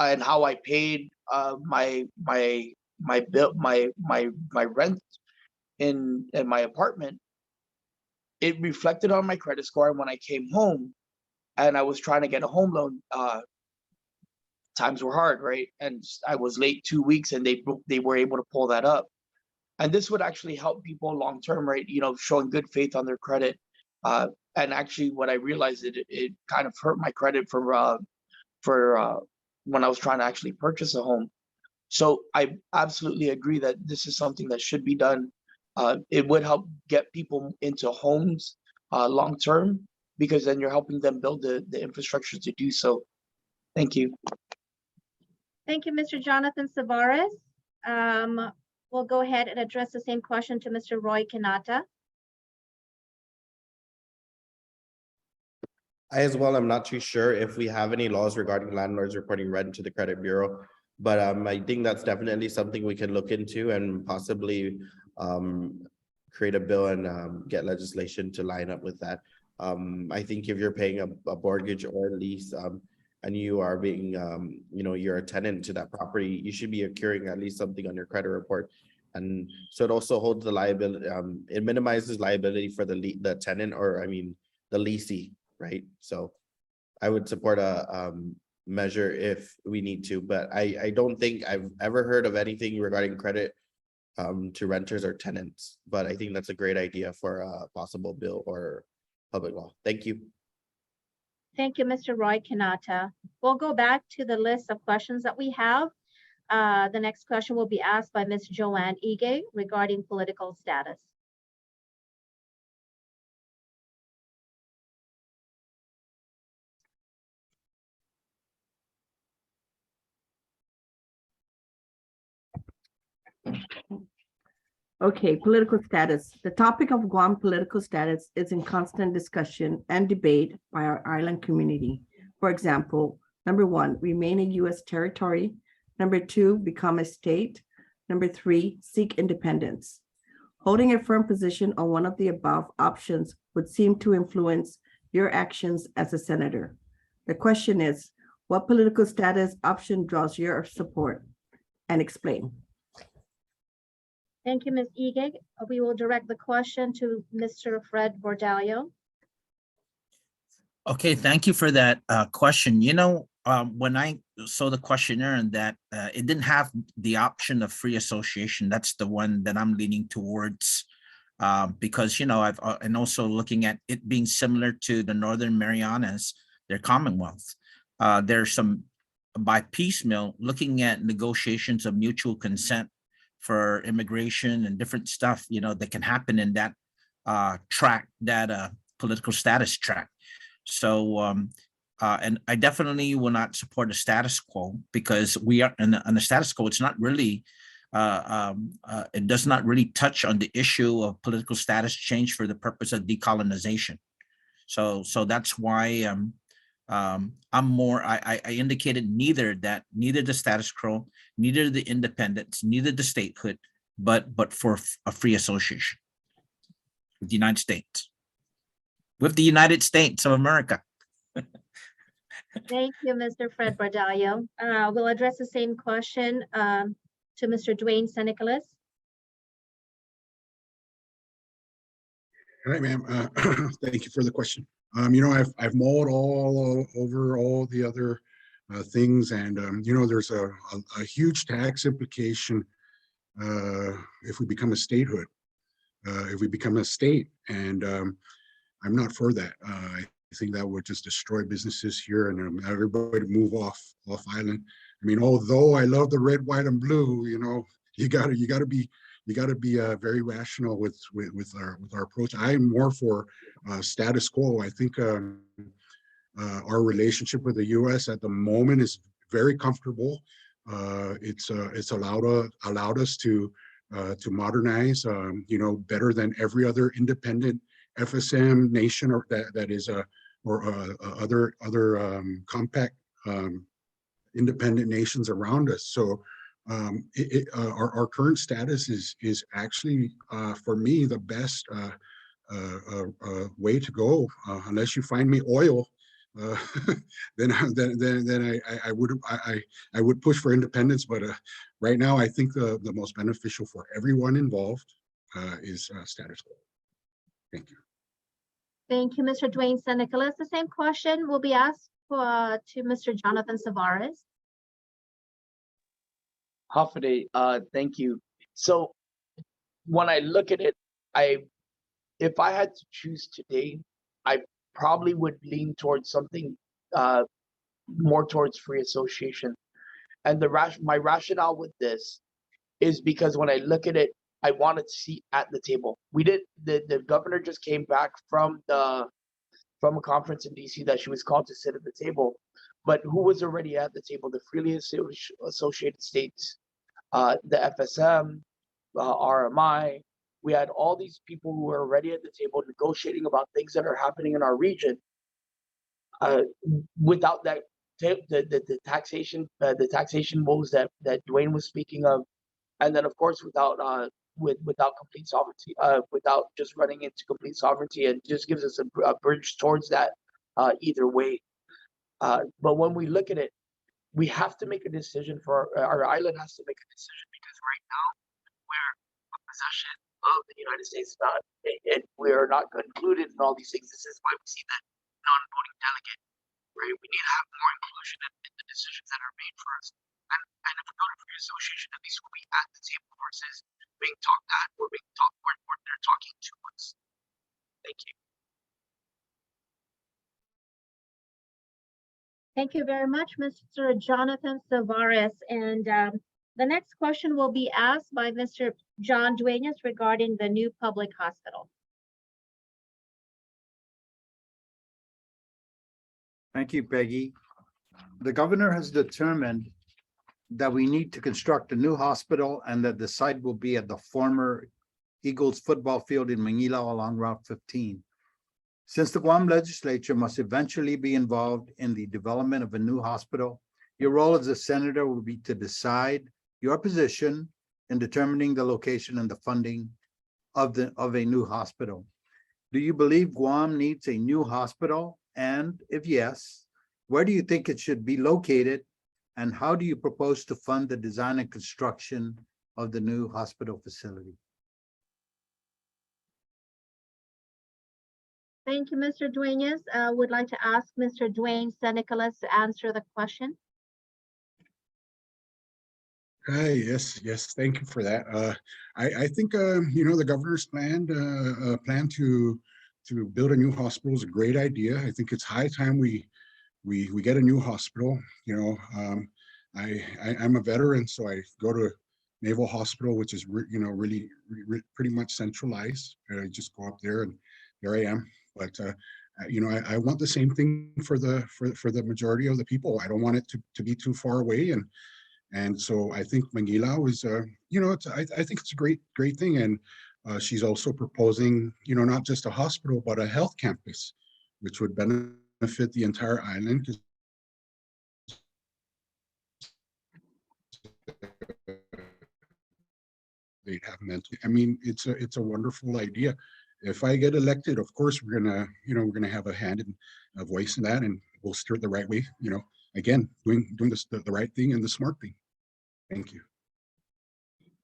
and how I paid my bill, my rent in my apartment. It reflected on my credit score. And when I came home and I was trying to get a home loan, times were hard, right? And I was late 2 weeks and they were able to pull that up. And this would actually help people long term, right? You know, showing good faith on their credit. And actually what I realized, it kind of hurt my credit for when I was trying to actually purchase a home. So I absolutely agree that this is something that should be done. It would help get people into homes long term, because then you're helping them build the infrastructure to do so. Thank you. Thank you, Mr. Jonathan Savares. We'll go ahead and address the same question to Mr. Roy Kanata. I as well, I'm not too sure if we have any laws regarding landlords reporting rent to the credit bureau, but I think that's definitely something we can look into and possibly create a bill and get legislation to line up with that. I think if you're paying a mortgage or a lease and you are being, you're a tenant to that property, you should be accruing at least something on your credit report. And so it also holds the liability, it minimizes liability for the tenant, or the leasee, right? So I would support a measure if we need to, but I don't think I've ever heard of anything regarding credit to renters or tenants, but I think that's a great idea for a possible bill or public law. Thank you. Thank you, Mr. Roy Kanata. We'll go back to the list of questions that we have. The next question will be asked by Ms. Joanne Ige regarding political status. Okay, political status. The topic of Guam political status is in constant discussion and debate by our island community. For example, number 1, remain a U.S. territory. Number 2, become a state. Number 3, seek independence. Holding a firm position on one of the above options would seem to influence your actions as a senator. The question is, what political status option draws your support? And explain. Thank you, Ms. Ige. We will direct the question to Mr. Fred Bordallo. Okay, thank you for that question. When I saw the questionnaire and that it didn't have the option of free association, that's the one that I'm leaning towards because, I've and also looking at it being similar to the Northern Marianas, their Commonwealth. There's some by piecemeal looking at negotiations of mutual consent for immigration and different stuff, you know, that can happen in that track, that political status track. So and I definitely will not support a status quo, because we are in the status quo. It's not really it does not really touch on the issue of political status change for the purpose of decolonization. So that's why I'm more, I indicated neither the status quo, neither the independence, neither the statehood, but for a free association with the United States, of America. Thank you, Mr. Fred Bardallo. We'll address the same question to Mr. Dwayne Senicolas. All right, ma'am. Thank you for the question. You know, I've mulled all over all the other things, and you know, there's a huge tax implication if we become a statehood, if we become a state, and I'm not for that. I think that would just destroy businesses here, and everybody move off island. I mean, although I love the red, white, and blue, you know, you gotta be very rational with our approach. I'm more for status quo. I think our relationship with the U.S. at the moment is very comfortable. It's allowed us to modernize, you know, better than every other independent FSM nation or that is other compact independent nations around us. So our current status is actually for me the best way to go. Unless you find me oil, then I would push for independence. But right now, I think the most beneficial for everyone involved is status quo. Thank you. Thank you, Mr. Dwayne Senicolas. The same question will be asked to Mr. Jonathan Savares. Hafide, thank you. So when I look at it, if I had to choose today, I probably would lean towards something more towards free association. And my rationale with this is because when I look at it, I want a seat at the table. The governor just came back from a conference in DC that she was called to sit at the table. But who was already at the table? The freely associated states, the FSM, RMI. We had all these people who were already at the table negotiating about things that are happening in our region. Without that, the taxation woes that Dwayne was speaking of, and then of course without complete sovereignty, without just running into complete sovereignty, and just gives us a bridge towards that either way. But when we look at it, we have to make a decision for our island has to make a decision, because right now we're a possession of the United States, and we are not included in all these things. This is why we see that non-voting delegate, right? We need to have more inclusion in the decisions that are made for us. And if we go to free association, at least we'll be at the table versus being talked at or being talked or they're talking to us. Thank you. Thank you very much, Mr. Jonathan Savares. And the next question will be asked by Mr. John Duenas regarding the new public hospital. Thank you, Peggy. The governor has determined that we need to construct a new hospital and that the site will be at the former Eagles football field in Manila along Route 15. Since the Guam legislature must eventually be involved in the development of a new hospital, your role as a senator will be to decide your position in determining the location and the funding of a new hospital. Do you believe Guam needs a new hospital? And if yes, where do you think it should be located? And how do you propose to fund the design and construction of the new hospital facility? Thank you, Mr. Duenas. Would like to ask Mr. Dwayne Senicolas to answer the question. Yes, thank you for that. I think you know, the governor's plan to build a new hospital is a great idea. I think it's high time we get a new hospital. You know, I'm a veteran, so I go to Naval Hospital, which is, really pretty much centralized. I just go up there and there I am. But, I want the same thing for the majority of the people. I don't want it to be too far away. And so I think Manguilao is, I think it's a great thing. And she's also proposing, not just a hospital, but a health campus, which would benefit the entire island. They'd have mental. I mean, it's a wonderful idea. If I get elected, of course, we're gonna have a hand and a voice in that, and we'll steer it the right way. Again, doing the right thing and the smart thing. Thank you.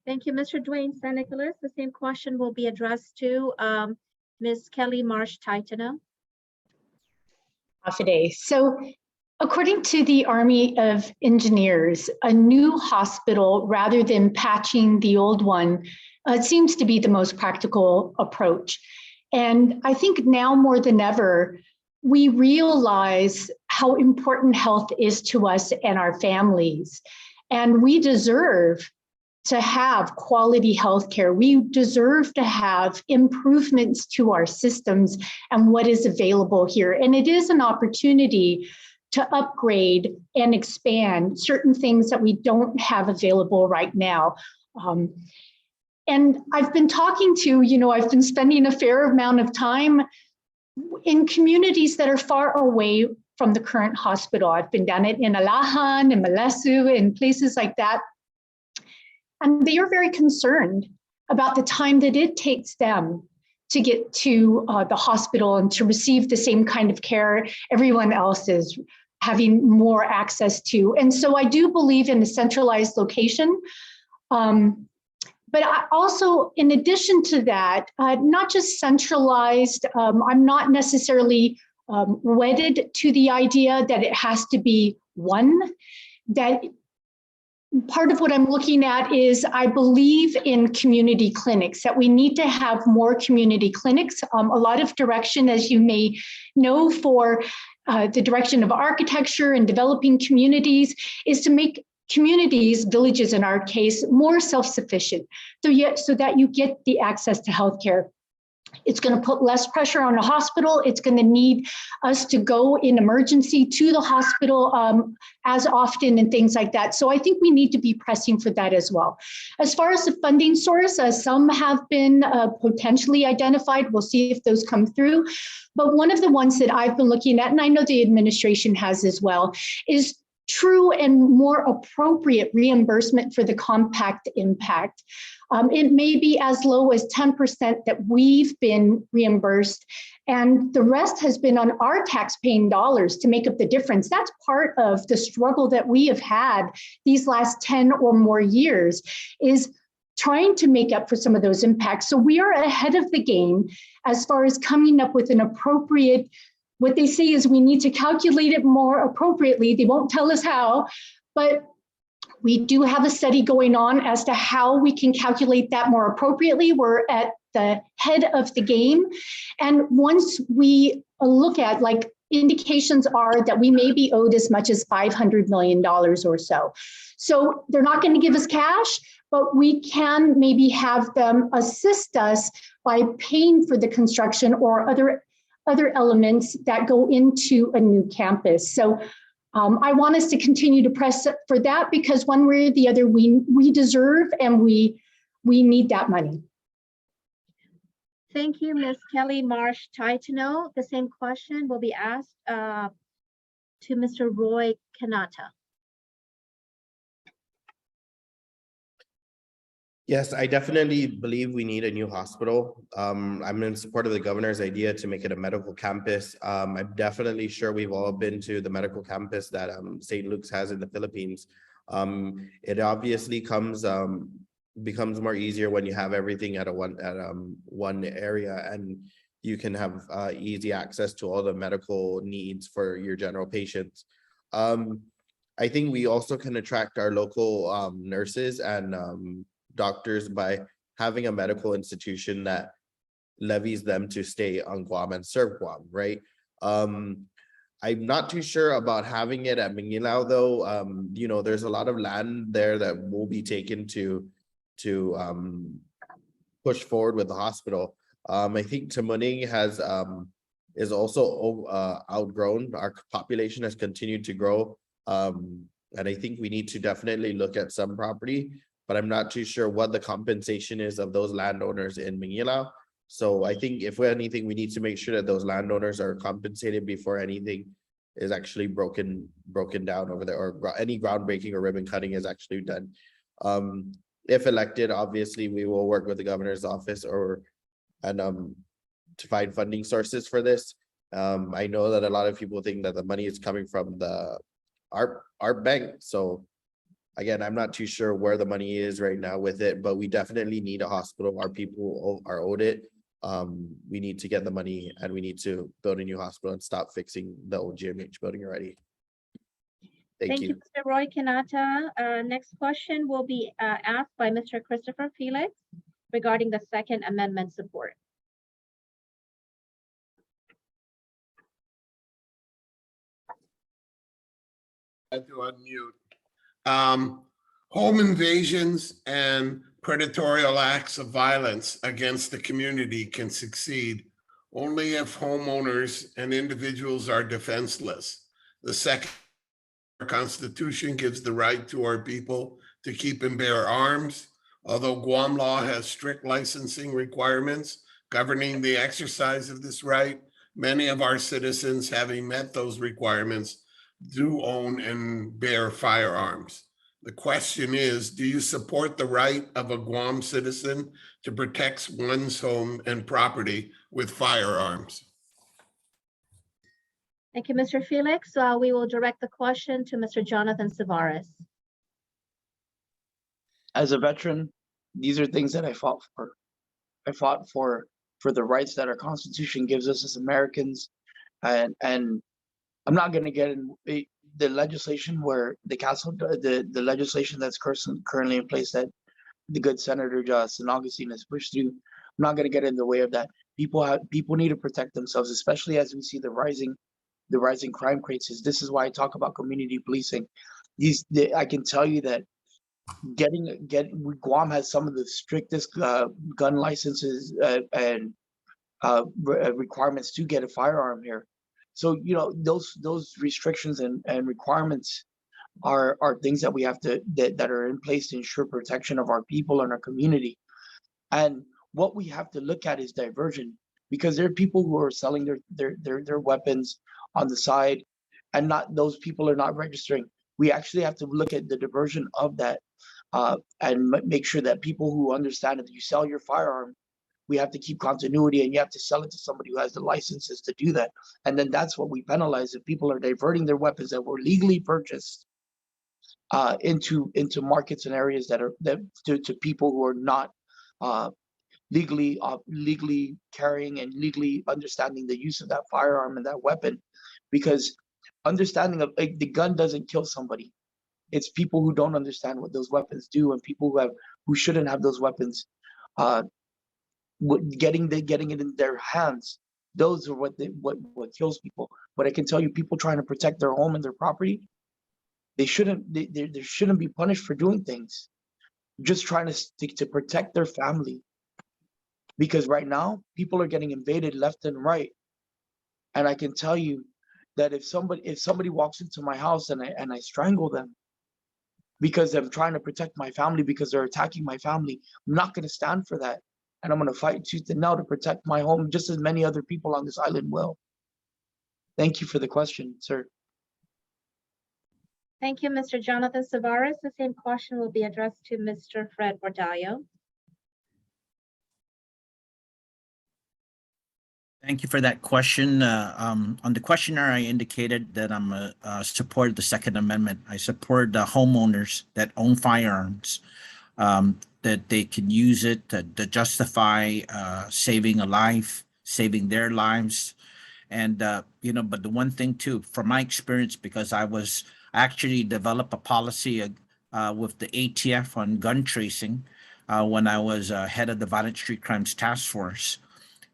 Thank you, Mr. Dwayne San Nicolas. The same question will be addressed to Ms. Kelly Marsh Titano. Today. So according to the Army of Engineers, a new hospital rather than patching the old one seems to be the most practical approach. And I think now more than ever, we realize how important health is to us and our families. And we deserve to have quality healthcare. We deserve to have improvements to our systems and what is available here. And it is an opportunity to upgrade and expand certain things that we don't have available right now. And I've been talking to, I've been spending a fair amount of time in communities that are far away from the current hospital. I've been down in Alahan and Malesu and places like that. And they are very concerned about the time that it takes them to get to the hospital and to receive the same kind of care everyone else is having more access to. And so I do believe in a centralized location. But I also, in addition to that, not just centralized, I'm not necessarily wedded to the idea that it has to be one. That part of what I'm looking at is I believe in community clinics, that we need to have more community clinics. A lot of direction, as you may know, for the direction of architecture and developing communities is to make communities, villages in our case, more self-sufficient, so that you get the access to healthcare. It's going to put less pressure on the hospital. It's going to need us to go in emergency to the hospital as often and things like that. So I think we need to be pressing for that as well. As far as the funding source, some have been potentially identified. We'll see if those come through. But one of the ones that I've been looking at, and I know the administration has as well, is true and more appropriate reimbursement for the compact impact. It may be as low as 10% that we've been reimbursed, and the rest has been on our tax-paying dollars to make up the difference. That's part of the struggle that we have had these last 10 or more years, is trying to make up for some of those impacts. So we are ahead of the game as far as coming up with an appropriate. What they say is we need to calculate it more appropriately. They won't tell us how, but we do have a study going on as to how we can calculate that more appropriately. We're at the head of the game. And once we look at, like, indications are that we may be owed as much as $500 million or so. So they're not going to give us cash, but we can maybe have them assist us by paying for the construction or other elements that go into a new campus. So I want us to continue to press for that, because one way or the other, we deserve and we need that money. Thank you, Ms. Kelly Marsh Titano. The same question will be asked to Mr. Roy Kanata. Yes, I definitely believe we need a new hospital. I'm in support of the governor's idea to make it a medical campus. I'm definitely sure we've all been to the medical campus that St. Luke's has in the Philippines. It obviously becomes more easier when you have everything at one area, and you can have easy access to all the medical needs for your general patients. I think we also can attract our local nurses and doctors by having a medical institution that levies them to stay on Guam and serve Guam, right? I'm not too sure about having it at Manguilao though. There's a lot of land there that will be taken to push forward with the hospital. I think Tamuning has is also outgrown. Our population has continued to grow. And I think we need to definitely look at some property, but I'm not too sure what the compensation is of those landowners in Manila. So I think if anything, we need to make sure that those landowners are compensated before anything is actually broken down over there, or any groundbreaking or ribbon cutting is actually done. If elected, obviously we will work with the governor's office to find funding sources for this. I know that a lot of people think that the money is coming from the art bank. So again, I'm not too sure where the money is right now with it, but we definitely need a hospital. Our people are owed it. We need to get the money, and we need to build a new hospital and stop fixing the old GMH building already. Thank you. Mr. Roy Kanata. Next question will be asked by Mr. Christopher Felix regarding the Second Amendment support. I had to unmute. Home invasions and predatory acts of violence against the community can succeed only if homeowners and individuals are defenseless. The Second Constitution gives the right to our people to keep and bear arms. Although Guam law has strict licensing requirements governing the exercise of this right, many of our citizens, having met those requirements, do own and bear firearms. The question is, do you support the right of a Guam citizen to protect one's home and property with firearms? Thank you, Mr. Felix. We will direct the question to Mr. Jonathan Savares. As a veteran, these are things that I fought for. I fought for the rights that our Constitution gives us as Americans, and I'm not going to get in the legislation where the legislation that's currently in place that the good Senator San Augustine has pushed through. I'm not going to get in the way of that. People need to protect themselves, especially as we see the rising crime rates. This is why I talk about community policing. I can tell you that Guam has some of the strictest gun licenses and requirements to get a firearm here. So, you know, those restrictions and requirements are things that we have to that are in place to ensure protection of our people and our community. And what we have to look at is diversion, because there are people who are selling their weapons on the side, and those people are not registering. We actually have to look at the diversion of that and make sure that people who understand that you sell your firearm, we have to keep continuity, and you have to sell it to somebody who has the licenses to do that. And then that's what we penalize if people are diverting their weapons that were legally purchased into markets and areas to people who are not legally carrying and legally understanding the use of that firearm and that weapon. Because understanding of the gun doesn't kill somebody. It's people who don't understand what those weapons do, and people who shouldn't have those weapons getting it in their hands. Those are what kills people. But I can tell you, people trying to protect their home and their property, they shouldn't be punished for doing things. Just trying to protect their family. Because right now, people are getting invaded left and right. And I can tell you that if somebody walks into my house and I strangle them because I'm trying to protect my family, because they're attacking my family, I'm not going to stand for that. And I'm going to fight tooth and nail to protect my home, just as many other people on this island will. Thank you for the question, sir. Thank you, Mr. Jonathan Savares. The same question will be addressed to Mr. Fred Bordallo. Thank you for that question. On the questionnaire, I indicated that I'm support the Second Amendment. I support the homeowners that own firearms, that they can use it to justify saving a life, saving their lives. And, you know, but the one thing too, from my experience, because I actually developed a policy with the ATF on gun tracing when I was head of the Violent Street Crimes Task Force.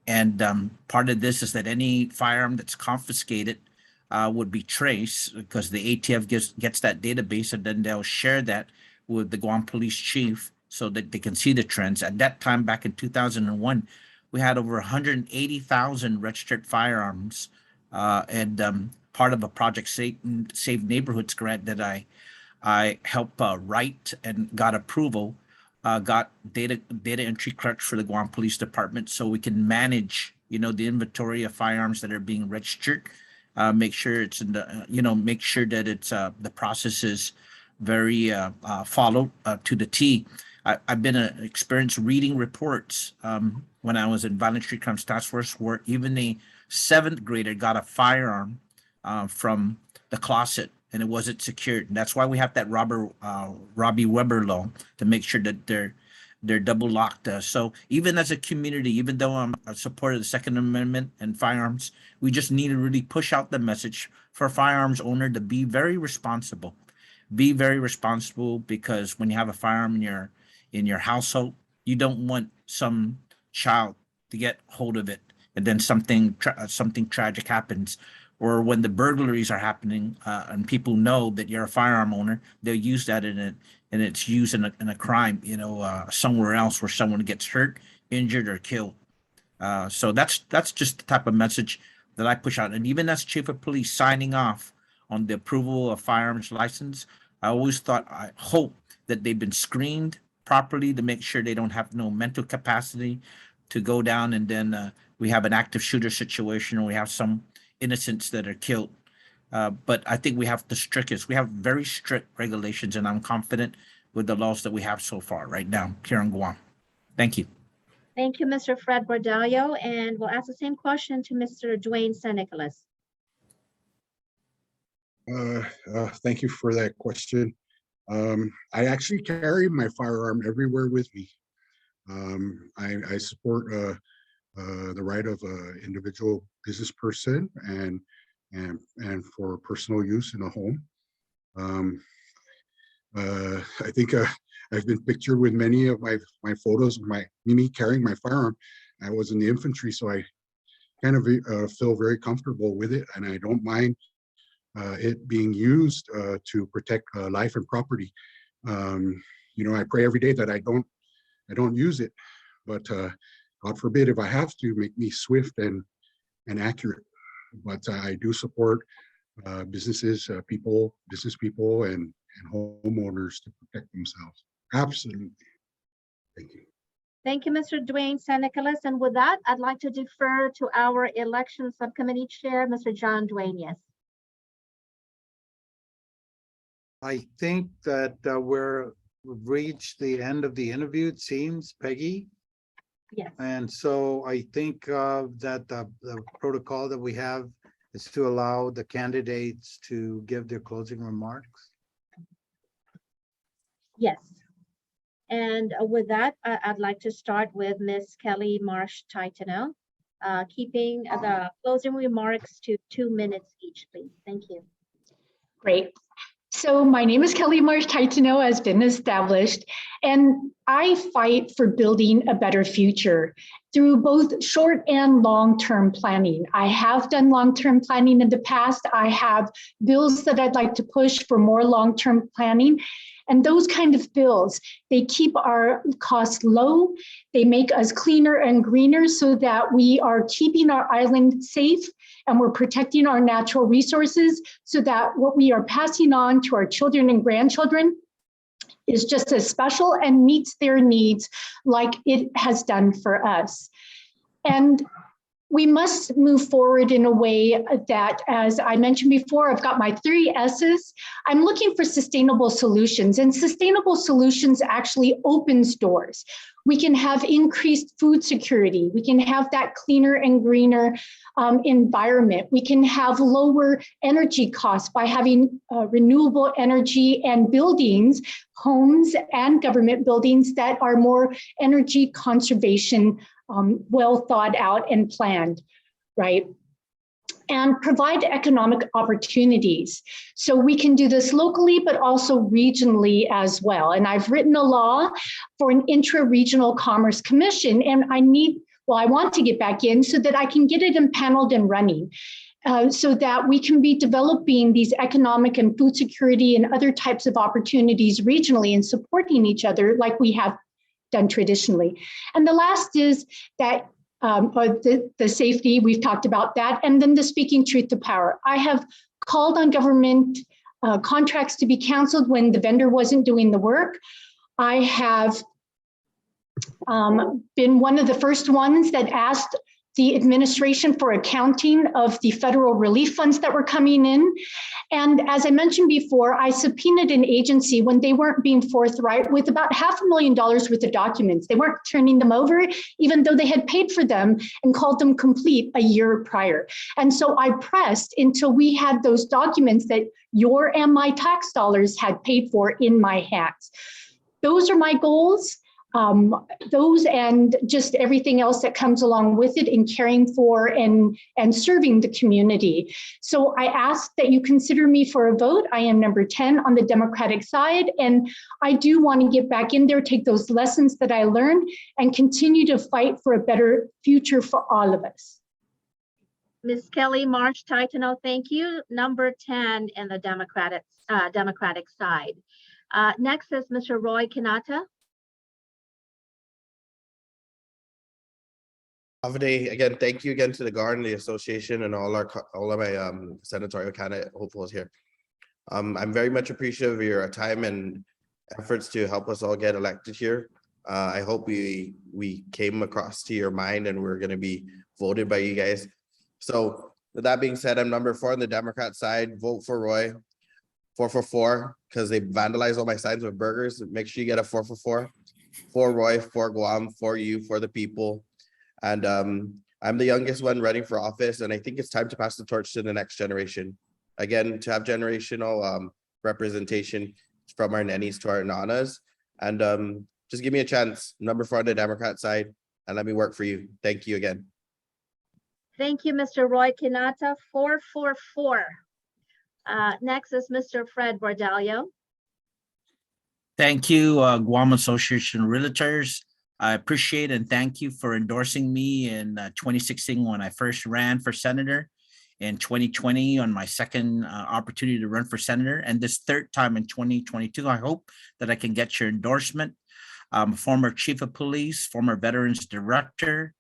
And part of this is that any firearm that's confiscated would be traced, because the ATF gets that database, and then they'll share that with the Guam Police Chief so that they can see the trends. At that time, back in 2001, we had over 180,000 registered firearms, and part of a Project Save Neighborhoods grant that I helped write and got approval, got data entry clerks for the Guam Police Department, so we can manage, the inventory of firearms that are being registered. Make sure it's in the, make sure that it's the process is very followed to the T. I've been experienced reading reports when I was in Violent Street Crimes Task Force, where even a 7th grader got a firearm from the closet and it wasn't secured. And that's why we have that Robbie Weber law to make sure that they're double locked. So even as a community, even though I'm a supporter of the Second Amendment and firearms, we just need to really push out the message for a firearms owner to be very responsible. Be very responsible, because when you have a firearm in your household, you don't want some child to get hold of it and then something tragic happens. Or when the burglaries are happening and people know that you're a firearm owner, they'll use that and it's used in a crime, somewhere else where someone gets hurt, injured, or killed. So that's just the type of message that I push out. And even as chief of police signing off on the approval of firearms license, I hope that they've been screened properly to make sure they don't have no mental capacity to go down and then we have an active shooter situation, or we have some innocents that are killed. But I think we have we have very strict regulations, and I'm confident with the laws that we have so far right now here in Guam. Thank you. Thank you, Mr. Fred Bordallo, and we'll ask the same question to Mr. Dwayne San Nicolas. Thank you for that question. I actually carry my firearm everywhere with me. I support the right of an individual business person and for personal use in a home. I think I've been pictured with many of my photos of me carrying my firearm. I was in the infantry, so I kind of feel very comfortable with it, and I don't mind it being used to protect life and property. I pray every day that I don't use it, but God forbid if I have to, make me swift and accurate. But I do support business people and homeowners to protect themselves. Absolutely. Thank you. Thank you, Mr. Dwayne San Nicolas. And with that, I'd like to defer to our election subcommittee chair, Mr. John Duenas. I think that we've reached the end of the interview, it seems, Peggy. Yes. And so I think that the protocol that we have is to allow the candidates to give their closing remarks. Yes. And with that, I'd like to start with Ms. Kelly Marsh Titano, keeping the closing remarks to 2 minutes each, please. Thank you. Great. So my name is Kelly Marsh Titano, has been established, and I fight for building a better future through both short and long-term planning. I have done long-term planning in the past. I have bills that I'd like to push for more long-term planning. And those kind of bills, they keep our costs low. They make us cleaner and greener so that we are keeping our island safe and we're protecting our natural resources so that what we are passing on to our children and grandchildren is just as special and meets their needs like it has done for us. And we must move forward in a way that, as I mentioned before, I've got my 3 S's. I'm looking for sustainable solutions, and sustainable solutions actually opens doors. We can have increased food security. We can have that cleaner and greener environment. We can have lower energy costs by having renewable energy and buildings, homes and government buildings that are more energy conservation, well thought out and planned, right? And provide economic opportunities. So we can do this locally, but also regionally as well. And I've written a law for an intra-regional commerce commission, and I want to get back in so that I can get it impaneled and running. so that we can be developing these economic and food security and other types of opportunities regionally and supporting each other like we have done traditionally. And the last is that the safety, we've talked about that, and then the speaking truth to power. I have called on government contracts to be canceled when the vendor wasn't doing the work. I have been one of the first ones that asked the administration for accounting of the federal relief funds that were coming in. And as I mentioned before, I subpoenaed an agency when they weren't being forthright with about $500,000 worth of documents. They weren't turning them over, even though they had paid for them and called them complete a year prior. And so I pressed until we had those documents that your and my tax dollars had paid for in my hands. Those are my goals. Those and just everything else that comes along with it in caring for and serving the community. So I ask that you consider me for a vote. I am number 10 on the Democratic side, and I do want to get back in there, take those lessons that I learned, and continue to fight for a better future for all of us. Ms. Kelly March Titano, thank you. Number 10 in the Democratic side. Next is Mr. Roy Kanata. Avade, again, thank you again to the GAR and the association and all of my senatorial candidate hopefuls here. I'm very much appreciative of your time and efforts to help us all get elected here. I hope we came across to your mind and we're going to be voted by you guys. So with that being said, I'm number 4 on the Democrat side. Vote for Roy. 4 for 4 because they vandalized all my signs with burgers. Make sure you get a 4 for 4. For Roy, for Guam, for you, for the people. And I'm the youngest one running for office, and I think it's time to pass the torch to the next generation. Again, to have generational representation from our nannies to our nanas. And just give me a chance, number 4 on the Democrat side, and let me work for you. Thank you again. Thank you, Mr. Roy Kanata, 444. Next is Mr. Fred Bordallo. Thank you, Guam Association of Realtors. I appreciate and thank you for endorsing me in 2016 when I first ran for senator, in 2020 on my second opportunity to run for senator, and this third time in 2022. I hope that I can get your endorsement. I'm a former chief of police, former veterans director.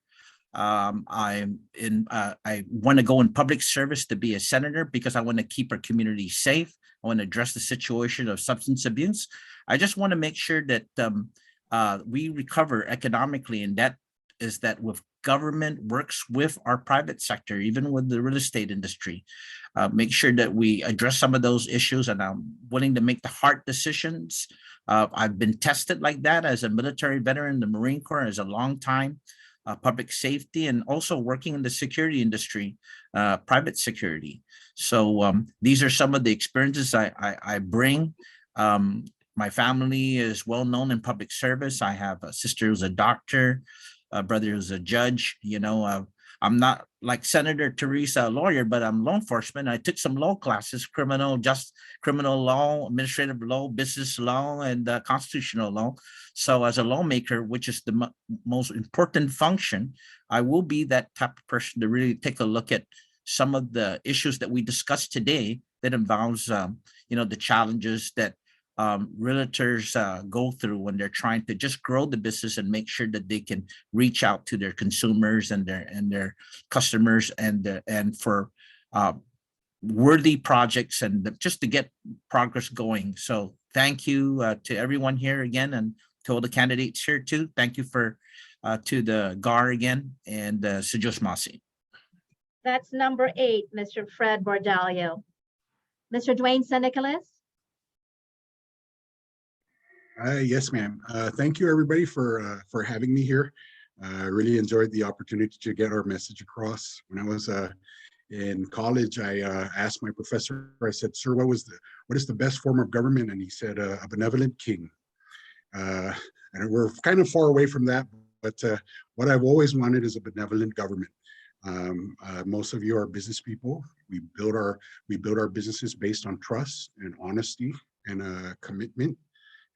I want to go in public service to be a senator because I want to keep our community safe. I want to address the situation of substance abuse. I just want to make sure that we recover economically, and that is that with government works with our private sector, even with the real estate industry, make sure that we address some of those issues, and I'm willing to make the hard decisions. I've been tested like that as a military veteran in the Marine Corps, as a long time public safety, and also working in the security industry, private security. So these are some of the experiences I bring. My family is well known in public service. I have a sister who's a doctor, a brother who's a judge. You know, I'm not like Senator Teresa, a lawyer, but I'm law enforcement. I took some law classes, criminal law, administrative law, business law, and constitutional law. So as a lawmaker, which is the most important function, I will be that type of person to really take a look at some of the issues that we discussed today that involves, the challenges that realtors go through when they're trying to just grow the business and make sure that they can reach out to their consumers and their customers and for worthy projects and just to get progress going. So thank you to everyone here again, and to all the candidates here too. Thank you for to the GAR again, and Sujos Masi. That's number 8, Mr. Fred Bordallo. Mr. Dwayne Sennicolas. Yes, ma'am. Thank you, everybody, for having me here. I really enjoyed the opportunity to get our message across. When I was in college, I asked my professor, I said, "Sir, what is the best form of government?" And he said, "A benevolent king." And we're kind of far away from that, but what I've always wanted is a benevolent government. Most of you are business people. We build our businesses based on trust and honesty and commitment.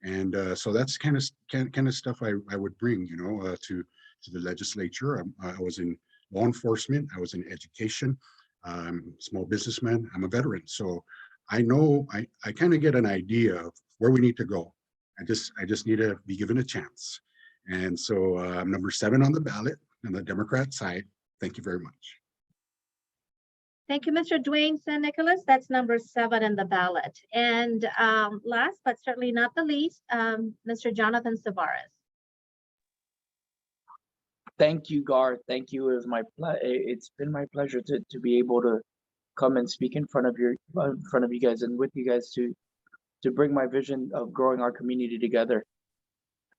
And so that's kind of stuff I would bring, to the legislature. I was in law enforcement. I was in education. small businessman. I'm a veteran, so I know I kind of get an idea of where we need to go. I just need to be given a chance. And so I'm number 7 on the ballot on the Democrat side. Thank you very much. Thank you, Mr. Dwayne San Nicolas. That's number 7 in the ballot. And last but certainly not the least, Mr. Jonathan Tavares. Thank you, Gar. Thank you. It's been my pleasure to be able to come and speak in front of you guys and with you guys to bring my vision of growing our community together.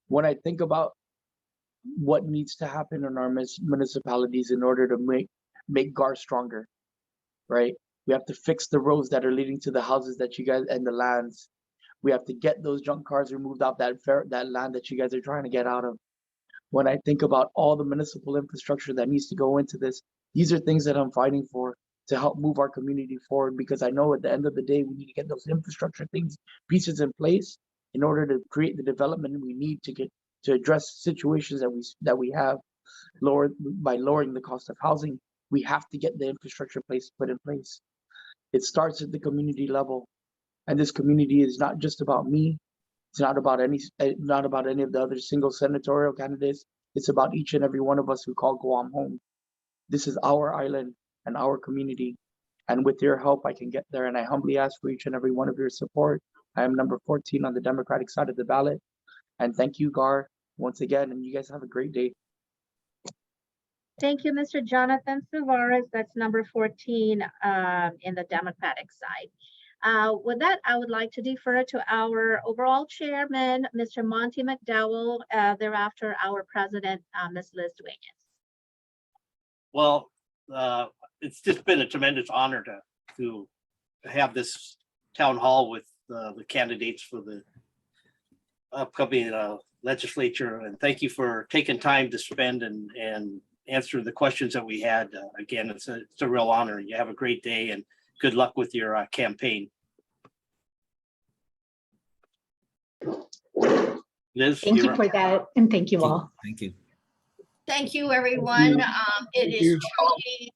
When I think about what needs to happen in our municipalities in order to make Gar stronger, right? We have to fix the roads that are leading to the houses that you guys and the lands. We have to get those junk cars removed off that land that you guys are trying to get out of. When I think about all the municipal infrastructure that needs to go into this, these are things that I'm fighting for to help move our community forward, because I know at the end of the day, we need to get those infrastructure pieces in place in order to create the development we need to address situations that we have by lowering the cost of housing. We have to get the infrastructure put in place. It starts at the community level, and this community is not just about me. It's not about any of the other single senatorial candidates. It's about each and every one of us who call Guam home. This is our island and our community. And with your help, I can get there. And I humbly ask for each and every one of your support. I am number 14 on the Democratic side of the ballot. And thank you, Gar, once again. And you guys have a great day. Thank you, Mr. Jonathan Tavares. That's number 14 in the Democratic side. With that, I would like to defer to our overall chairman, Mr. Monty McDowell, thereafter our president, Ms. Liz Dueñas. Well, it's just been a tremendous honor to have this town hall with the candidates for the upcoming legislature. And thank you for taking time to spend and answer the questions that we had. Again, it's a real honor. You have a great day and good luck with your campaign. Liz, Thank you for that, and thank you all. Thank you. Thank you, everyone. It Thank is you. truly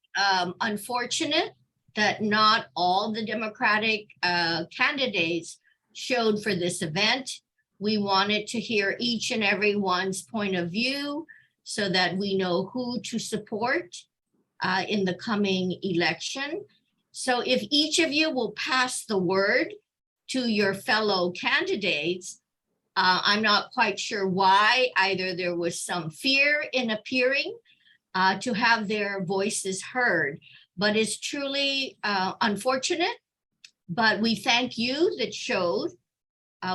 unfortunate that not all the Democratic candidates showed for this event. We wanted to hear each and everyone's point of view so that we know who to support in the coming election. So if each of you will pass the word to your fellow candidates, I'm not quite sure why. Either there was some fear in appearing to have their voices heard, but it's truly unfortunate. But we thank you that showed.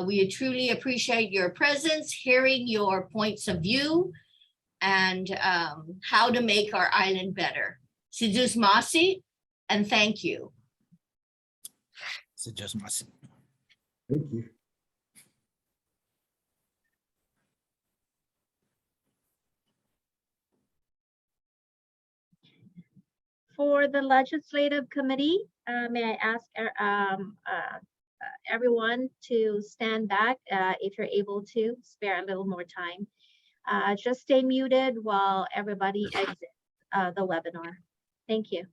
We truly appreciate your presence, hearing your points of view and how to make our island better. Sidus Masi, and thank you. So just must. Thank you. For the legislative committee, may I ask everyone to stand back if you're able to spare a little more time. Just stay muted while everybody exits the webinar. Thank you.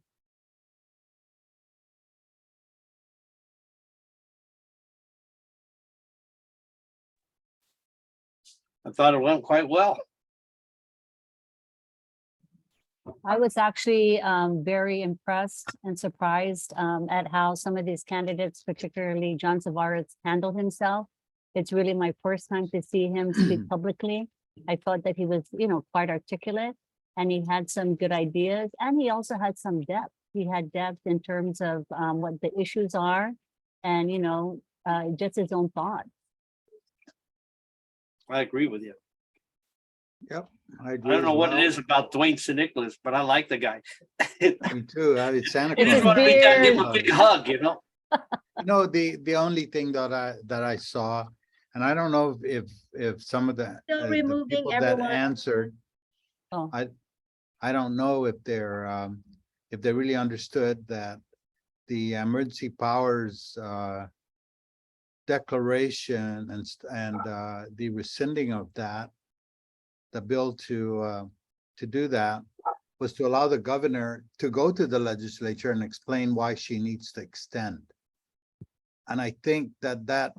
I thought it went quite well. I was actually very impressed and surprised at how some of these candidates, particularly John Tavares, handled himself. It's really my first time to see him speak publicly. I thought that he was, quite articulate, and he had some good ideas, and he also had some depth. He had depth in terms of what the issues are, and just his own thoughts. I agree with you. Yep. I don't know what it is about Dwayne San Nicolas, but I like the guy. Me too. It's Santa You just Claus. want to reach out and give him a big hug, No, the only thing that I saw, and I don't know if some of the Still the removing people that everyone. answered, Oh. I don't know if they really understood that the emergency powers declaration and the rescinding of that, the bill to do that was to allow the governor to go to the legislature and explain why she needs to extend. And I think that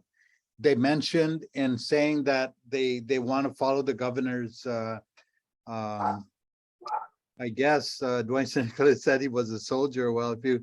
they mentioned in saying that they want to follow the governor's I guess Dwayne St. Nicholas said he was a soldier. Well, if you